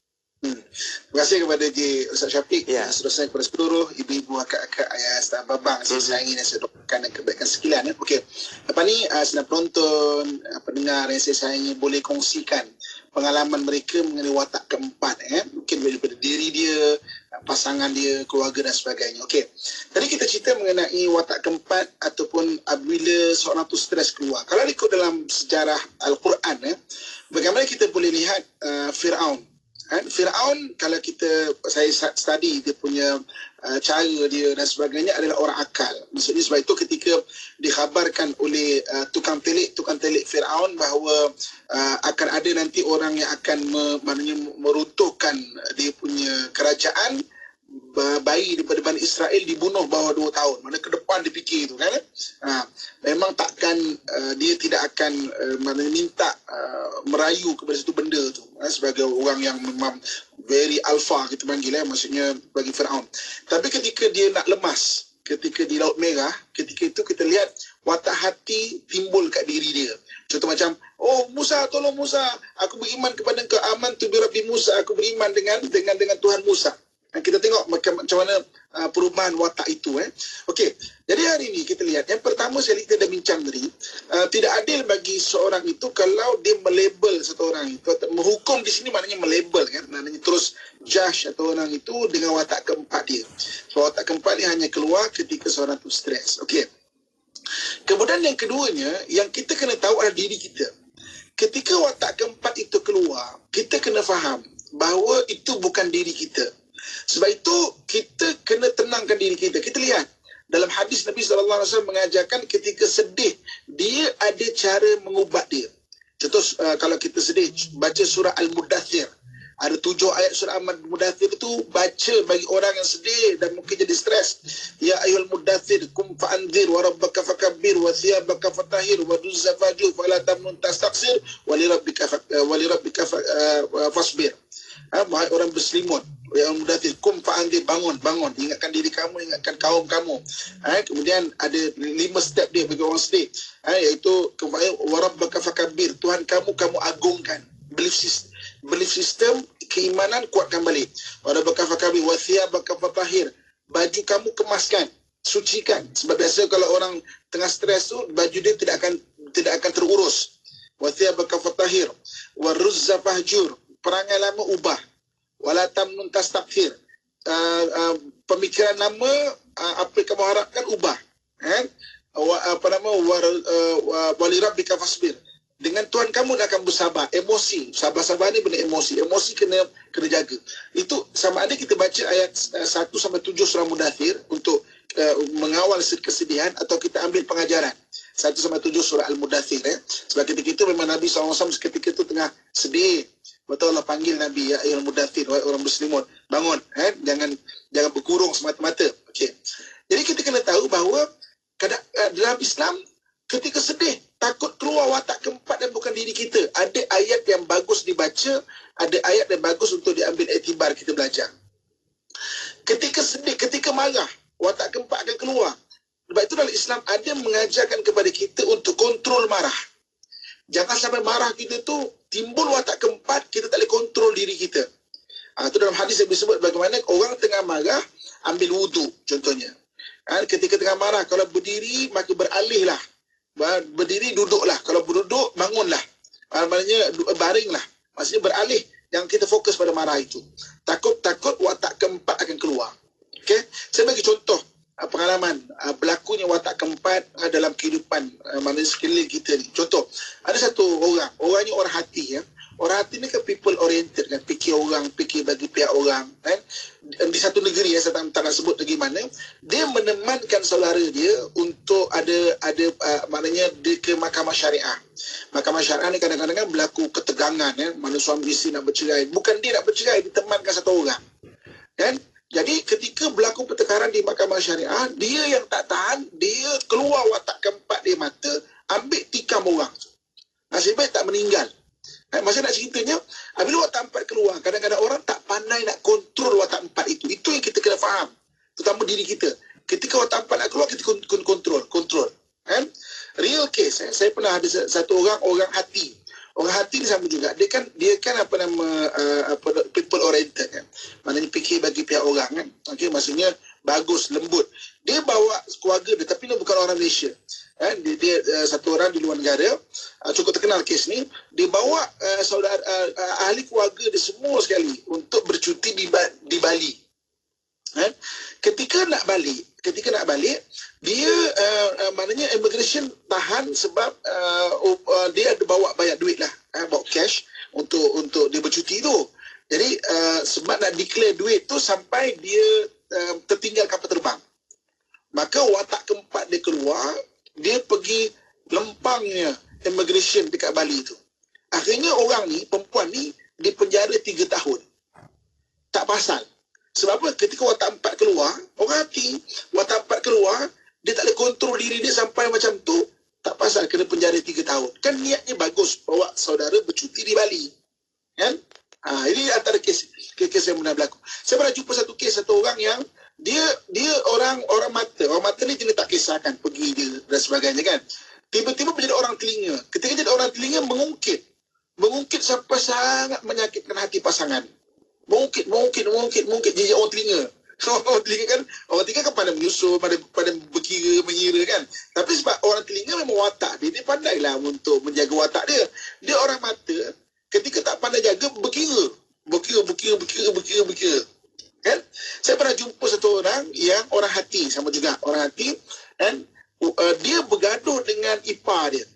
Terima kasih kepada Ustaz Syafiq, seterusnya kepada seluruh ibu-ibu, akak-akak, ayah, dan babang saya sayangi dan saya doakan dan kebaikan sekalian. Okey, lepas ni senang penonton, pendengar yang saya sayangi boleh kongsikan pengalaman mereka mengenai watak keempat. Mungkin daripada diri dia, pasangan dia, keluarga dan sebagainya. Okey, tadi kita cerita mengenai watak keempat ataupun apabila seorang tu stres keluar. Kalau ikut dalam sejarah Al-Quran, bagaimana kita boleh lihat Fir'aun. Fir'aun, kalau saya study dia punya cara dia dan sebagainya adalah orang akal. Maksudnya sebab itu ketika dikhabarkan oleh tukang telik Fir'aun bahawa akan ada nanti orang yang akan meruntuhkan dia punya kerajaan, bayi daripada Bani Israel dibunuh bawah 2 tahun. Mana ke depan dia fikir itu kan. Memang takkan dia tidak akan minta merayu kepada satu benda tu sebagai orang yang memang very alpha kita panggil maksudnya bagi Fir'aun. Tapi ketika dia nak lemas, ketika di Laut Merah, ketika itu kita lihat watak hati timbul kat diri dia. Contoh macam, oh Musa, tolong Musa, aku beriman kepada engkau, aman tu bi Rabbi Musa, aku beriman dengan Tuhan Musa. Kita tengok macam mana perubahan watak itu. Okey, jadi hari ini kita lihat yang pertama sekali kita dah bincang tadi, tidak adil bagi seorang itu kalau dia melabel satu orang itu. Menghukum di sini maknanya melabel kan, maknanya terus judge atau orang itu dengan watak keempat dia. So watak keempat dia hanya keluar ketika seorang itu stres. Okey. Kemudian yang keduanya yang kita kena tahu adalah diri kita. ketika watak keempat itu keluar, kita kena faham bahawa itu bukan diri kita. Sebab itu kita kena tenangkan diri kita. Kita lihat dalam hadis Nabi SAW mengajarkan ketika sedih, dia ada cara mengubat dia. Contoh, kalau kita sedih, baca surah Al-Mudathir. Ada 7 ayat surah Al-Mudathir itu baca bagi orang yang sedih dan mungkin jadi stres. Ya ayyuhal mudathir kum fa'anzir wa rabbaka fakabbir wa thiyabaka fatahhir wa duzza fajur fala tamnun tastaksir wa lirabbika fasbir. Wahai orang berselimut, yang mudathir kum fa'anzir, bangun, ingatkan diri kamu, ingatkan kaum kamu. Kemudian ada 5 step dia bagi orang sedih, iaitu wa rabbaka fakabbir, Tuhan kamu agungkan. Belief system, keimanan kuatkan balik. Wa rabbaka fakabbir wa thiyabaka fatahhir, baju kamu kemaskan, sucikan. Sebab biasa kalau orang tengah stres tu, baju dia tidak akan terurus. Wa thiyabaka fatahhir wa ruzza fahjur, perangai lama ubah. Wala tamnun tastakthir, pemikiran lama, apa yang kamu harapkan ubah. Walirabbika fasbir, dengan Tuhan kamu akan bersabar. Emosi, sabar-sabar ni benda emosi kena jaga. Itu sama ada kita baca ayat 1-7 surah Mudathir untuk mengawal kesedihan, atau kita ambil pengajaran 1-7 surah Al-Mudathir. Sebab ketika itu memang Nabi SAW ketika itu tengah sedih. Betul Allah panggil Nabi, ya ayyuhal mudaththir, wahai orang berselimut, bangun, jangan berkurung semata-mata. Okey. Jadi kita kena tahu bahawa dalam Islam ketika sedih, takut keluar watak keempat dan bukan diri kita. Ada ayat yang bagus dibaca, ada ayat yang bagus untuk diambil iktibar, kita belajar. Ketika sedih, ketika marah, watak keempat akan keluar. Sebab itu dalam Islam ada mengajarkan kepada kita untuk kontrol marah. Jangan sampai marah kita tu timbul watak keempat, kita tak boleh kontrol diri kita. Itu dalam hadis yang disebut bagaimana orang tengah marah, ambil wudu contohnya. Ketika tengah marah, kalau berdiri maka beralihlah. Berdiri duduklah, kalau berduduk bangunlah. Maknanya baringlah. Maksudnya beralih, yang kita fokus pada marah itu. Takut watak keempat akan keluar. Okey, saya bagi contoh pengalaman berlakunya watak keempat dalam kehidupan manusia sekeliling kita ni. Contoh, ada satu orangnya orang hati, ya. Orang hati ni kan people oriented, kan, fikir bagi pihak orang, kan. Di satu negeri, saya tak nak sebut negeri mana, dia menemankan saudara dia untuk ada maknanya dia ke mahkamah syariah. Mahkamah syariah ni kadang-kadang kan berlaku ketegangan, ya. Mana suami isteri nak bercerai, bukan dia nak bercerai, ditemankan satu orang, kan. Jadi ketika berlaku pertengkaran di mahkamah syariah, dia yang tak tahan, dia keluar watak keempat dia mata, ambil tikam orang. Nasib baik tak meninggal. Masa nak ceritanya, bila watak empat keluar, kadang-kadang orang tak pandai nak kontrol watak empat itu. Itu yang kita kena faham. Terutama diri kita. Ketika watak empat nak keluar, kita kontrol. Kan? Real case, saya pernah ada satu orang hati. Orang hati ni sama juga. Dia kan people oriented, kan. Maknanya fikir bagi pihak orang, kan. Okey, maksudnya bagus, lembut. Dia bawa keluarga dia, tapi dia bukan orang Malaysia. Kan? Dia satu orang di luar negara, cukup terkenal kes ni. Dia bawa ahli keluarga dia semua sekali untuk bercuti di Bali. Ketika nak balik, dia maknanya immigration tahan sebab dia ada bayar duit lah, bawa cash untuk dia bercuti tu. Jadi sebab nak declare duit tu sampai dia tertinggal kapal terbang. Maka watak keempat dia keluar, dia pergi lempangnya immigration dekat Bali tu. Akhirnya orang ni, perempuan ni, dipenjara 3 tahun. Tak pasal. Sebab apa? Ketika watak empat keluar, orang hati, watak empat keluar, dia tak boleh kontrol diri dia sampai macam tu, tak pasal kena penjara 3 tahun. Kan niatnya bagus, bawa saudara bercuti di Bali. Kan? Ini antara kes yang pernah berlaku. Saya pernah jumpa satu kes, satu orang yang dia orang mata. Orang mata ni dia tak kisahkan pergi dia dan sebagainya, kan. Tiba-tiba menjadi orang telinga. Ketika jadi orang telinga, mengungkit sampai sangat menyakitkan hati pasangan. Mungkin jejak orang telinga. Orang telinga kan pandai menyusul, pandai mengira, kan. Tapi sebab orang telinga memang watak dia pandailah untuk menjaga watak dia. Dia orang mata, ketika tak pandai jaga, berkira. Kan? Saya pernah jumpa satu orang yang orang hati, sama juga orang hati, dan dia bergaduh dengan ipar dia.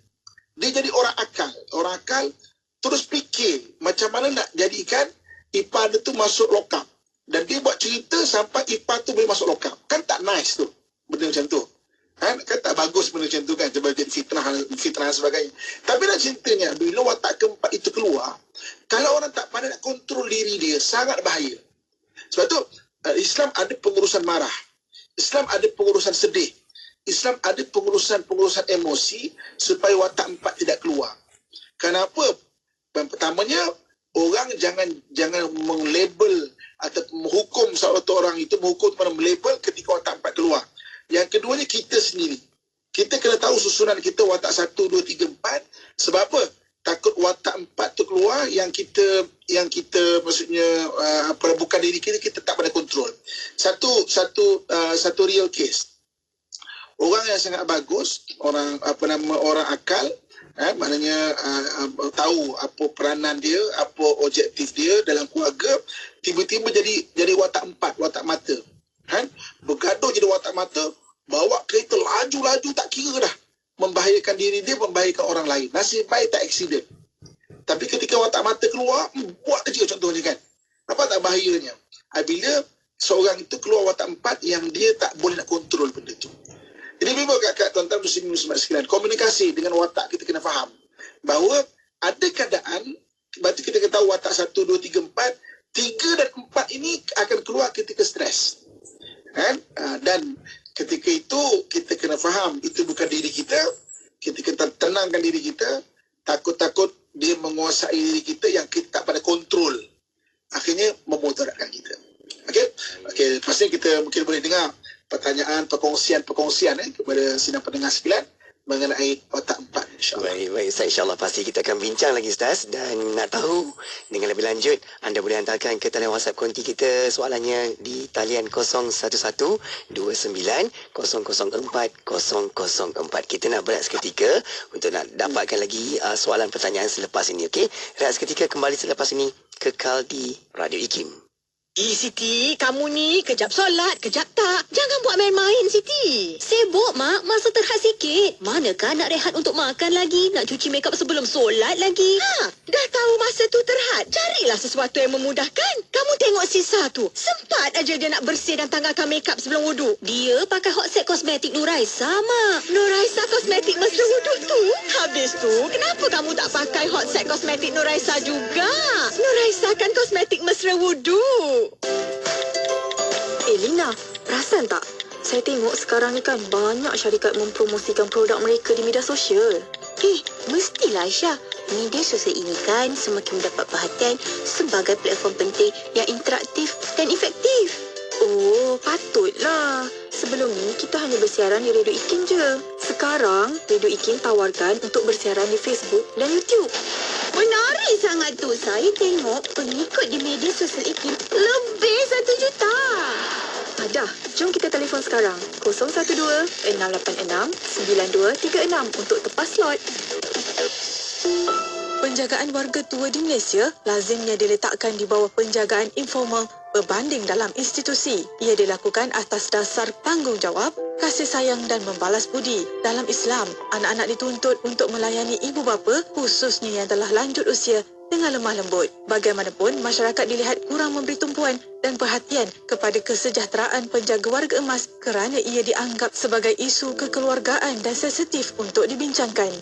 dia jadi orang akal. Orang akal terus fikir macam mana nak jadikan ipar dia tu masuk lokap. Dan dia buat cerita sampai ipar tu boleh masuk lokap. Kan tak nice tu benda macam tu. Kan tak bagus benda macam tu kan. Sebab jadi fitnah dan sebagainya. Tapi nak ceritanya, bila watak keempat itu keluar, kalau orang tak pandai nak kontrol diri dia, sangat bahaya. Sebab tu Islam ada pengurusan marah. Islam ada pengurusan sedih. Islam ada pengurusan emosi supaya watak empat tidak keluar. Kenapa? Yang pertamanya, orang jangan menglabel atau menghukum seorang orang itu, menghukum kepada melabel ketika watak empat keluar. Yang keduanya, kita sendiri. Kita kena tahu susunan kita watak 1, 2, 3, 4. Sebab apa? Takut watak 4 tu keluar yang kita maksudnya bukan diri kita tak pada kontrol. Satu real case. Orang yang sangat bagus, orang akal, maknanya tahu apa peranan dia, apa objektif dia dalam keluarga, tiba-tiba jadi watak 4, watak mata. Bergaduh jadi watak mata, bawa kereta laju-laju tak kira dah. Membahayakan diri dia, membahayakan orang lain. Nasib baik tak aksiden. Tapi ketika watak mata keluar, buat kerja contohnya kan. Apa tak bahayanya? Bila seorang itu keluar watak 4 yang dia tak boleh nak kontrol benda tu. Jadi memang kat tuan-tuan muslimin muslimat sekalian, komunikasi dengan watak kita kena faham. Bahawa ada keadaan, berarti kita kena tahu watak 1, 2, 3, 4. 3 dan 4 ini akan keluar ketika stres. Dan ketika itu kita kena faham itu bukan diri kita. Kita kena tenangkan diri kita. Takut-takut dia menguasai diri kita yang kita tak pada kontrol. Akhirnya memudaratkan kita. Okey, lepas ni kita mungkin boleh dengar pertanyaan, perkongsian kepada sidang pendengar sekalian mengenai watak 4, insyaAllah. Baik, Ustaz, insyaAllah pasti kita akan bincang lagi, Ustaz. Dan nak tahu dengan lebih lanjut, anda boleh hantarkan ke talian WhatsApp konti kita soalannya di talian 011-29-004-004. Kita nak berehat seketika untuk nak dapatkan lagi soalan pertanyaan selepas ini, okey? Rehat seketika, kembali selepas ini, kekal di Radio IKIM. Siti, kamu ni kejap solat, kejap tak. Jangan buat main-main, Siti. Sibuk, Mak. Masa terhad sikit. Manakah nak rehat untuk makan lagi? Nak cuci makeup sebelum solat lagi? Dah tahu masa tu terhad. Carilah sesuatu yang memudahkan. Kamu tengok Sisa tu. Sempat aja dia nak bersih dan tanggalkan makeup sebelum wuduk. Dia pakai hot set kosmetik Nuraisa, Mak. Nuraisa kosmetik mesra wuduk tu? Habis tu, kenapa kamu tak pakai hot set kosmetik Nuraisa juga? Nuraisa kan kosmetik mesra wuduk. Lina, perasan tak? Saya tengok sekarang ni kan banyak syarikat mempromosikan produk mereka di media sosial. Mestilah Aisyah. Media sosial ini kan semakin mendapat perhatian sebagai platform penting yang interaktif dan efektif. Oh, patutlah. Sebelum ni kita hanya bersiaran di Radio IKIM je. Sekarang, Radio IKIM tawarkan untuk bersiaran di Facebook dan YouTube. Menarik sangat tu. Saya tengok pengikut di media sosial IKIM lebih 1 juta. Dah, jom kita telefon sekarang. 012-686-9236 untuk tepas slot. Penjagaan warga tua di Malaysia lazimnya diletakkan di bawah penjagaan informal berbanding dalam institusi. Ia dilakukan atas dasar tanggungjawab, kasih sayang dan membalas budi. Dalam Islam, anak-anak dituntut untuk melayani ibu bapa, khususnya yang telah lanjut usia, dengan lemah lembut. Bagaimanapun, masyarakat dilihat kurang memberi tumpuan dan perhatian kepada kesejahteraan penjaga warga emas kerana ia dianggap sebagai isu kekeluargaan dan sensitif untuk dibincangkan.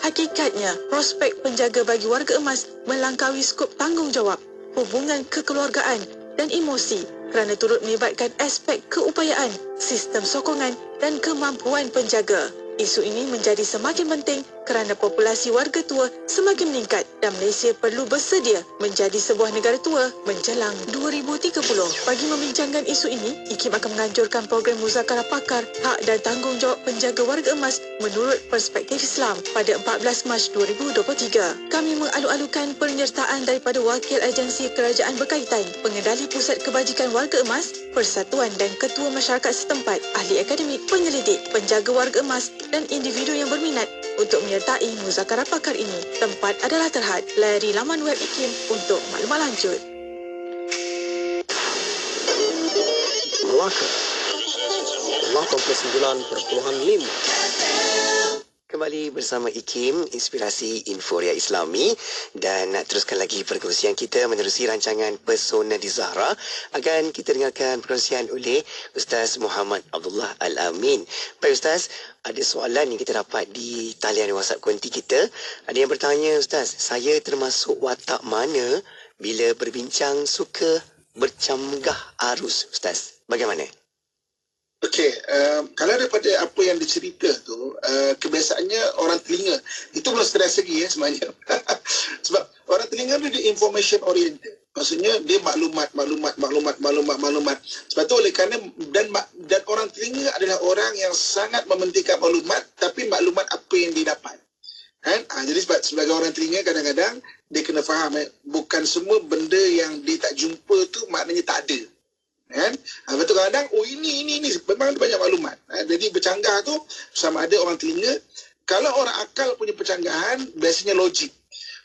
Hakikatnya, prospek penjaga bagi warga emas melangkaui skop tanggungjawab, hubungan kekeluargaan dan emosi kerana turut melibatkan aspek keupayaan, sistem sokongan dan kemampuan penjaga. Isu ini menjadi semakin penting kerana populasi warga tua semakin meningkat dan Malaysia perlu bersedia menjadi sebuah negara tua menjelang 2030. Bagi membincangkan isu ini, IKIM akan menganjurkan program Muzakarah Pakar Hak dan Tanggungjawab Penjaga Warga Emas menurut perspektif Islam pada 14 Mac 2023. Kami mengalu-alukan penyertaan daripada wakil agensi kerajaan berkaitan, pengendali Pusat Kebajikan Warga Emas, persatuan dan ketua masyarakat setempat, ahli akademik, penyelidik, penjaga warga emas dan individu yang berminat untuk menyertai muzakarah pakar ini. Tempat adalah terhad. Layari laman web IKIM untuk maklumat lanjut. Melaka 89.5. kembali bersama IKIM, Inspirasi Inforia Islami, dan nak teruskan lagi perkongsian kita menerusi rancangan Pesona di Zahra. Akan kita dengarkan perkongsian oleh Ustaz Muhammad Abdullah Al-Amin. Baik Ustaz, ada soalan yang kita dapat di talian WhatsApp konti kita. Ada yang bertanya, Ustaz, saya termasuk watak mana bila berbincang suka bercamgah arus, Ustaz? Bagaimana? Okey, kalau daripada apa yang dicerita tu, kebiasaannya orang telinga. Itu belum stres lagi sebenarnya. Sebab orang telinga tu dia information oriented. Maksudnya dia maklumat. Sebab tu oleh kerana dan orang telinga adalah orang yang sangat mementingkan maklumat, tapi maklumat apa yang dia dapat. Kan? Jadi sebagai orang telinga kadang-kadang dia kena faham bukan semua benda yang dia tak jumpa tu maknanya tak ada. Kan? Betul kadang ini memang banyak maklumat. Jadi bercanggah tu sama ada orang telinga. Kalau orang akal punya percanggahan biasanya logik.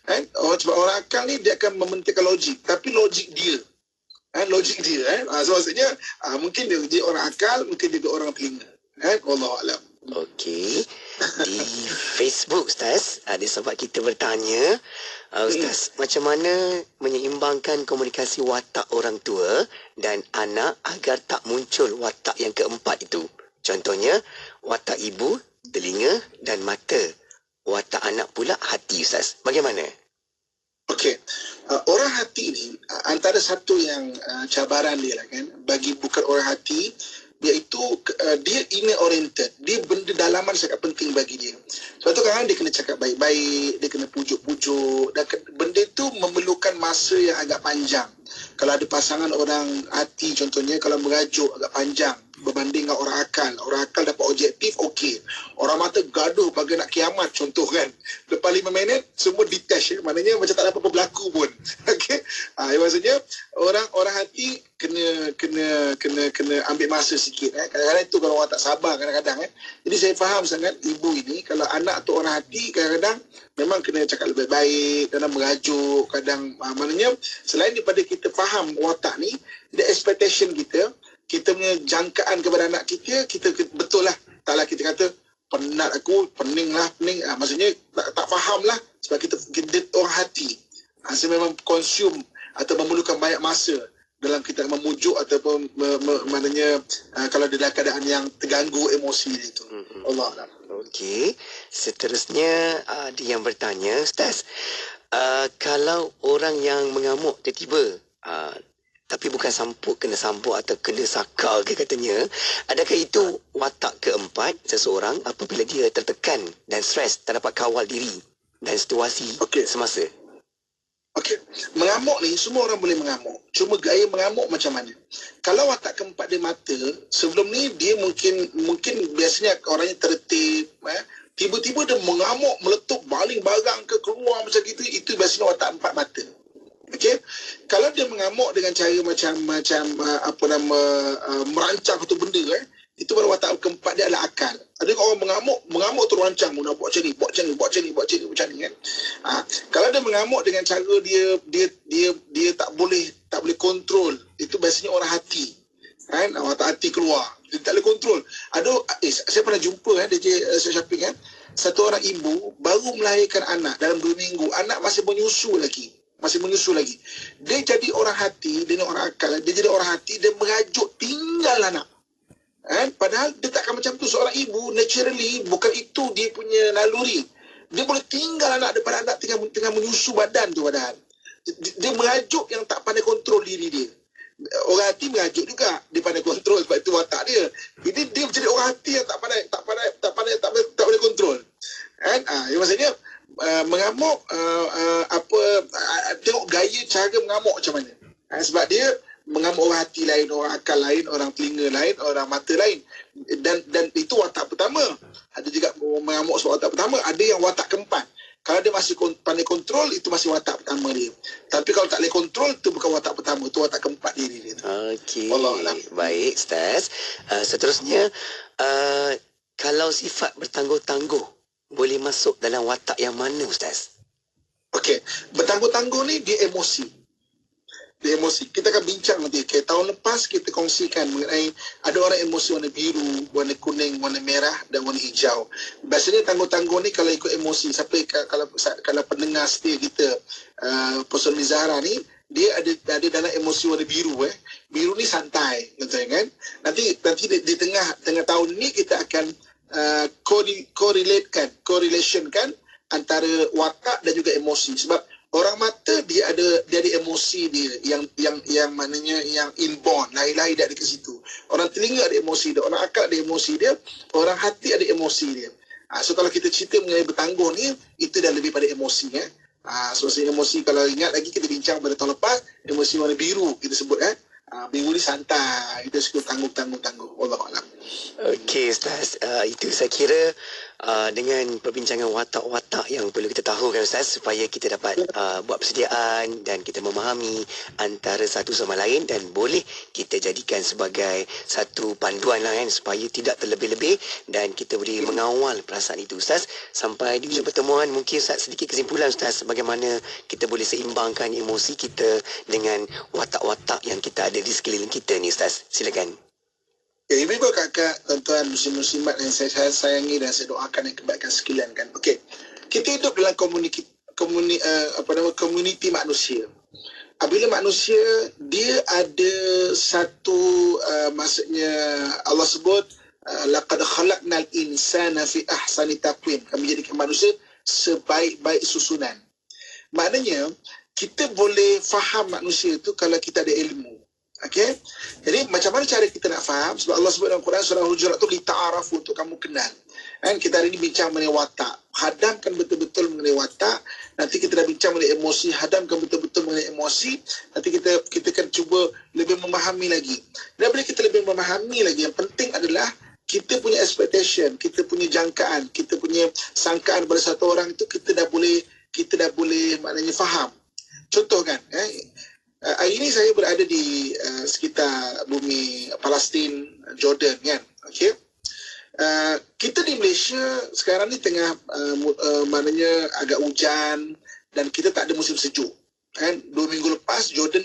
Kan? Sebab orang akal ni dia akan mementingkan logik, tapi logik dia. Logik dia so maksudnya mungkin dia orang akal, mungkin dia orang telinga. Wallahu alam. Okey. Di Facebook Ustaz, ada sahabat kita bertanya, Ustaz, macam mana menyeimbangkan komunikasi watak orang tua dan anak agar tak muncul watak yang keempat itu? Contohnya, watak ibu, telinga dan mata. Watak anak pula hati, Ustaz. Bagaimana? Okey. Orang hati ni antara satu yang cabaran dia lah kan, bagi bukan orang hati, iaitu dia inner oriented. Dia benda dalaman sangat penting bagi dia. Sebab tu kadang dia kena cakap baik-baik, dia kena pujuk-pujuk, dan benda tu memerlukan masa yang agak panjang. Kalau ada pasangan orang hati contohnya, kalau merajuk agak panjang berbanding dengan orang akal. Orang akal dapat objektif, okey. Orang mata gaduh bagai nak kiamat contoh kan. Lepas 5 minit semua detach maknanya macam tak ada apa-apa berlaku pun. Okey. Maksudnya orang hati kena ambil masa sikit Kadang-kadang itu kalau orang tak sabar kadang-kadang Jadi saya faham sangat ibu ini, kalau anak tu orang hati kadang-kadang memang kena cakap lebih baik, kadang merajuk, kadang maknanya selain daripada kita faham watak ni, the expectation kita punya jangkaan kepada anak kita betul lah. Taklah kita kata penat aku, pening. Maksudnya tak faham lah sebab kita orang hati. Saya memang consume atau memerlukan banyak masa dalam kita memujuk ataupun maknanya kalau dalam keadaan yang terganggu emosi itu. Allah Allah. Okey. Seterusnya ada yang bertanya, Ustaz, kalau orang yang mengamuk tiba-tiba tapi bukan kena sampuk atau kena sakal ke katanya, adakah itu watak keempat seseorang apabila dia tertekan dan stres, tak dapat kawal diri dan situasi semasa? Okey, mengamuk ni semua orang boleh mengamuk. Cuma gaya mengamuk macam mana? Kalau watak keempat dia mata, sebelum ni dia mungkin biasanya orangnya tertib, tiba-tiba dia mengamuk, meletup baling barang ke keluar macam gitu, itu biasanya watak empat mata. Okey, kalau dia mengamuk dengan cara macam merancang satu benda itu baru watak keempat dia adalah akal. Ada orang mengamuk tu rancang, nak buat macam ni kan. Kalau dia mengamuk dengan cara dia tak boleh kontrol, itu biasanya orang hati. Kan, watak hati keluar. Dia tak boleh kontrol. Saya pernah jumpa DJ Syafiq satu orang ibu baru melahirkan anak dalam 2 minggu, anak masih menyusu lagi. Dia jadi orang hati, dia orang akal, dia jadi orang hati, dia merajuk tinggal anak. Padahal dia takkan macam tu. Seorang ibu naturally bukan itu dia punya naluri. Dia boleh tinggal anak depan anak tengah menyusu badan tu padahal. Dia merajuk yang tak pandai kontrol diri dia. Orang hati merajuk juga, dia pandai kontrol sebab itu watak dia. Jadi dia menjadi orang hati yang tak pandai kontrol. Maksudnya mengamuk tengok gaya cara mengamuk macam mana. Sebab dia mengamuk orang hati lain, orang akal lain, orang telinga lain, orang mata lain, dan itu watak pertama. Ada juga mengamuk sebab watak pertama, ada yang watak keempat. Kalau dia masih pandai kontrol, itu masih watak pertama dia. Tapi kalau tak boleh kontrol, itu bukan watak pertama, itu watak keempat diri dia. Okey. Baik, Ustaz. Seterusnya, kalau sifat bertangguh-tangguh boleh masuk dalam watak yang mana, Ustaz? Okey, bertangguh-tangguh ni dia emosi. Dia emosi. Kita akan bincang nanti. Okay, tahun lepas kita kongsikan mengenai ada orang emosi warna biru, warna kuning, warna merah dan warna hijau. Biasanya tangguh-tangguh ni kalau ikut emosi. Kalau pendengar setia kita, Puan Zahra ni, dia ada dalam emosi warna biru. Biru ni santai, kan? Nanti di tengah tahun ni kita akan correlationkan antara watak dan juga emosi. Sebab orang mata dia ada emosi dia yang maknanya yang inborn, lahir dari ke situ. Orang telinga ada emosi dia, orang akal ada emosi dia, orang hati ada emosi dia. So kalau kita cerita mengenai bertangguh ni, itu dah lebih pada emosi. So emosi, kalau ingat lagi kita bincang pada tahun lepas, emosi warna biru kita sebut. Biru ni santai, kita suka tangguh. Wallahualam. Okey Ustaz, itu saya kira dengan perbincangan watak-watak yang perlu kita tahu kan Ustaz, supaya kita dapat buat persediaan dan kita memahami antara satu sama lain, dan boleh kita jadikan sebagai satu panduan lah kan, supaya tidak terlebih-lebih dan kita boleh mengawal perasaan itu Ustaz. Sampai di ujung pertemuan, mungkin Ustaz sedikit kesimpulan Ustaz, bagaimana kita boleh seimbangkan emosi kita dengan watak-watak yang kita ada di sekeliling kita ni Ustaz. Silakan. Ibu-ibu, kakak, tuan-tuan, muslim-muslimat yang saya sayangi dan saya doakan yang kebaikan sekalian kan. Okey. Kita hidup dalam komuniti manusia. Apabila manusia dia ada satu maksudnya Allah sebut laqad khalaqnal insana fi ahsani taqwim. Kami jadikan manusia sebaik-baik susunan. Maknanya kita boleh faham manusia itu kalau kita ada ilmu. Okey. Jadi macam mana cara kita nak faham? Sebab Allah sebut dalam Quran surah Hujurat tu lita'arafu, untuk kamu kenal. Kan kita hari ini bincang mengenai watak. Hadamkan betul-betul mengenai watak. Nanti kita dah bincang mengenai emosi, hadamkan betul-betul mengenai emosi. Nanti kita akan cuba lebih memahami lagi. Dan bila kita lebih memahami lagi, yang penting adalah kita punya expectation, kita punya jangkaan, kita punya sangkaan pada satu orang itu kita dah boleh maknanya faham. Contoh kan, hari ini saya berada di sekitar bumi Palestin, Jordan kan. Okey. Kita di Malaysia sekarang ni tengah maknanya agak hujan dan kita tak ada musim sejuk. Kan? 2 minggu lepas Jordan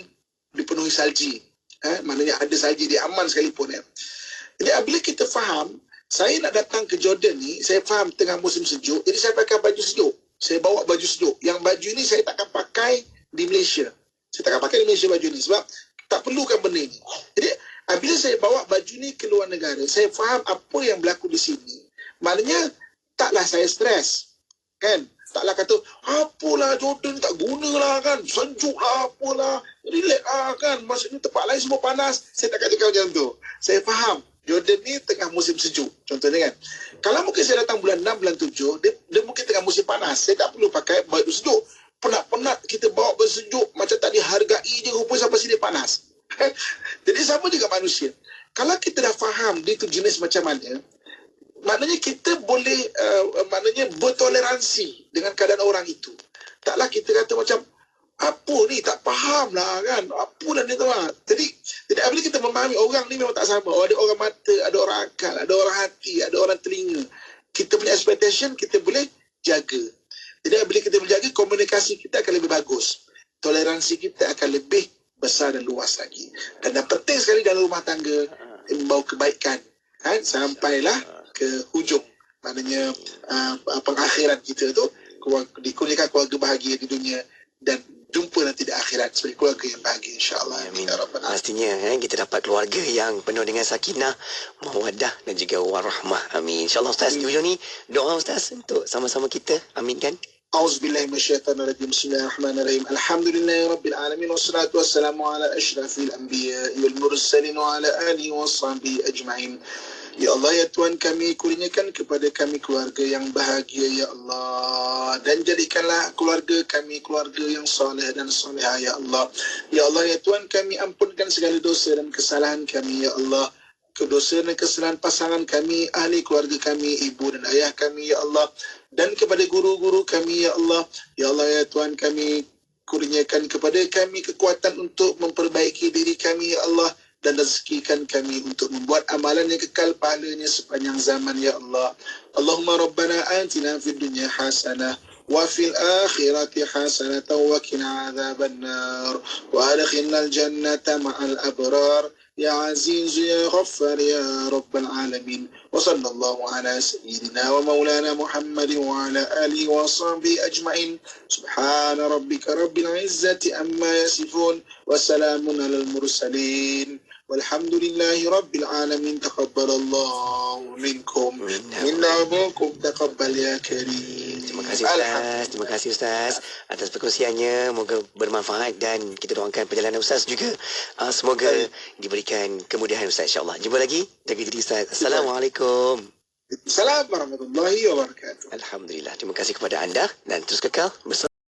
dipenuhi salji. Maknanya ada salji, dia aman sekalipun. Jadi apabila kita faham, saya nak datang ke Jordan ni, saya faham tengah musim sejuk, jadi saya pakai baju sejuk. Saya bawa baju sejuk. Yang baju ni saya takkan pakai di Malaysia. Saya takkan pakai di Malaysia baju ni sebab tak perlukan benda ni. Jadi bila saya bawa baju ni ke luar negara, saya faham apa yang berlaku di sini. Maknanya taklah saya stres. Kan? Taklah kata, apalah Jordan tak gunalah kan, sejuk lah apalah, relax lah kan, maksudnya tempat lain semua panas. Saya tak kata macam tu. Saya faham Jordan ni tengah musim sejuk. Contohnya kan, kalau mungkin saya datang bulan 6, bulan 7, dia mungkin tengah musim panas. Saya tak perlu pakai baju sejuk. Penat-penat kita bawa baju sejuk, macam tak dihargai je, rupanya sampai sini panas. Jadi sama juga manusia. Kalau kita dah faham dia tu jenis macam mana, maknanya kita boleh maknanya bertoleransi dengan keadaan orang itu. Taklah kita kata macam, apa ni, tak faham lah kan, apa lah ni tu lah. Jadi apabila kita memahami orang ni memang tak sama. Ada orang mata, ada orang akal, ada orang hati, ada orang telinga. Kita punya expectation kita boleh jaga. Jadi bila kita menjaga, komunikasi kita akan lebih bagus. Toleransi kita akan lebih besar dan luas lagi. Dan yang penting sekali dalam rumah tangga, membawa kebaikan. Kan? Sampailah ke hujung. Maknanya pengakhiran kita tu, dikurniakan keluarga bahagia di dunia dan jumpa nanti di akhirat sebagai keluarga yang bahagia, insyaAllah. Amin. Pastinya kita dapat keluarga yang penuh dengan sakinah, mawaddah dan juga warahmah. Amin. InsyaAllah Ustaz, di ujung ni doa Ustaz untuk sama-sama kita. Amin kan? A'udzubillahi minasyaitanirrajim. Bismillahirrahmanirrahim. Alhamdulillahirabbil alamin wassalatu wassalamu ala asyrafil anbiya'i wal mursalin wa ala alihi washabihi ajma'in. Ya Allah, ya Tuhan kami, kurniakan kepada kami keluarga yang bahagia, ya Allah. Dan jadikanlah keluarga kami keluarga yang soleh dan solehah, ya Allah. Ya Allah, ya Tuhan kami, ampunkan segala dosa dan kesalahan kami, ya Allah. Kedosa dan kesalahan pasangan kami, ahli keluarga kami, ibu dan ayah kami, ya Allah. Dan kepada guru-guru kami, ya Allah. Ya Allah, ya Tuhan kami, kurniakan kepada kami kekuatan untuk memperbaiki diri kami, ya Allah. Dan rezekikan kami untuk membuat amalan yang kekal pahalanya sepanjang zaman, ya Allah. Allahumma rabbana atina fid dunya hasanah وفي الآخرة حسنة وقنا عذاب النار وأدخلنا الجنة مع الأبرار يا عزيز يا غفار يا رب العالمين وصلى الله على سيدنا ومولانا محمد وعلى آله وصحبه أجمعين سبحان ربك رب العزة أما يصفون وسلام على المرسلين والحمد لله رب العالمين تقبل الله منكم منا ومنكم تقبل يا كريم. Terima kasih Ustaz atas perkongsiannya. Moga bermanfaat dan kita doakan perjalanan Ustaz juga semoga diberikan kemudahan Ustaz, insya-Allah. Jumpa lagi. Jaga diri Ustaz. Assalamualaikum. Assalamualaikum warahmatullahi wabarakatuh. Alhamdulillah. Terima kasih kepada anda dan terus kekal bersama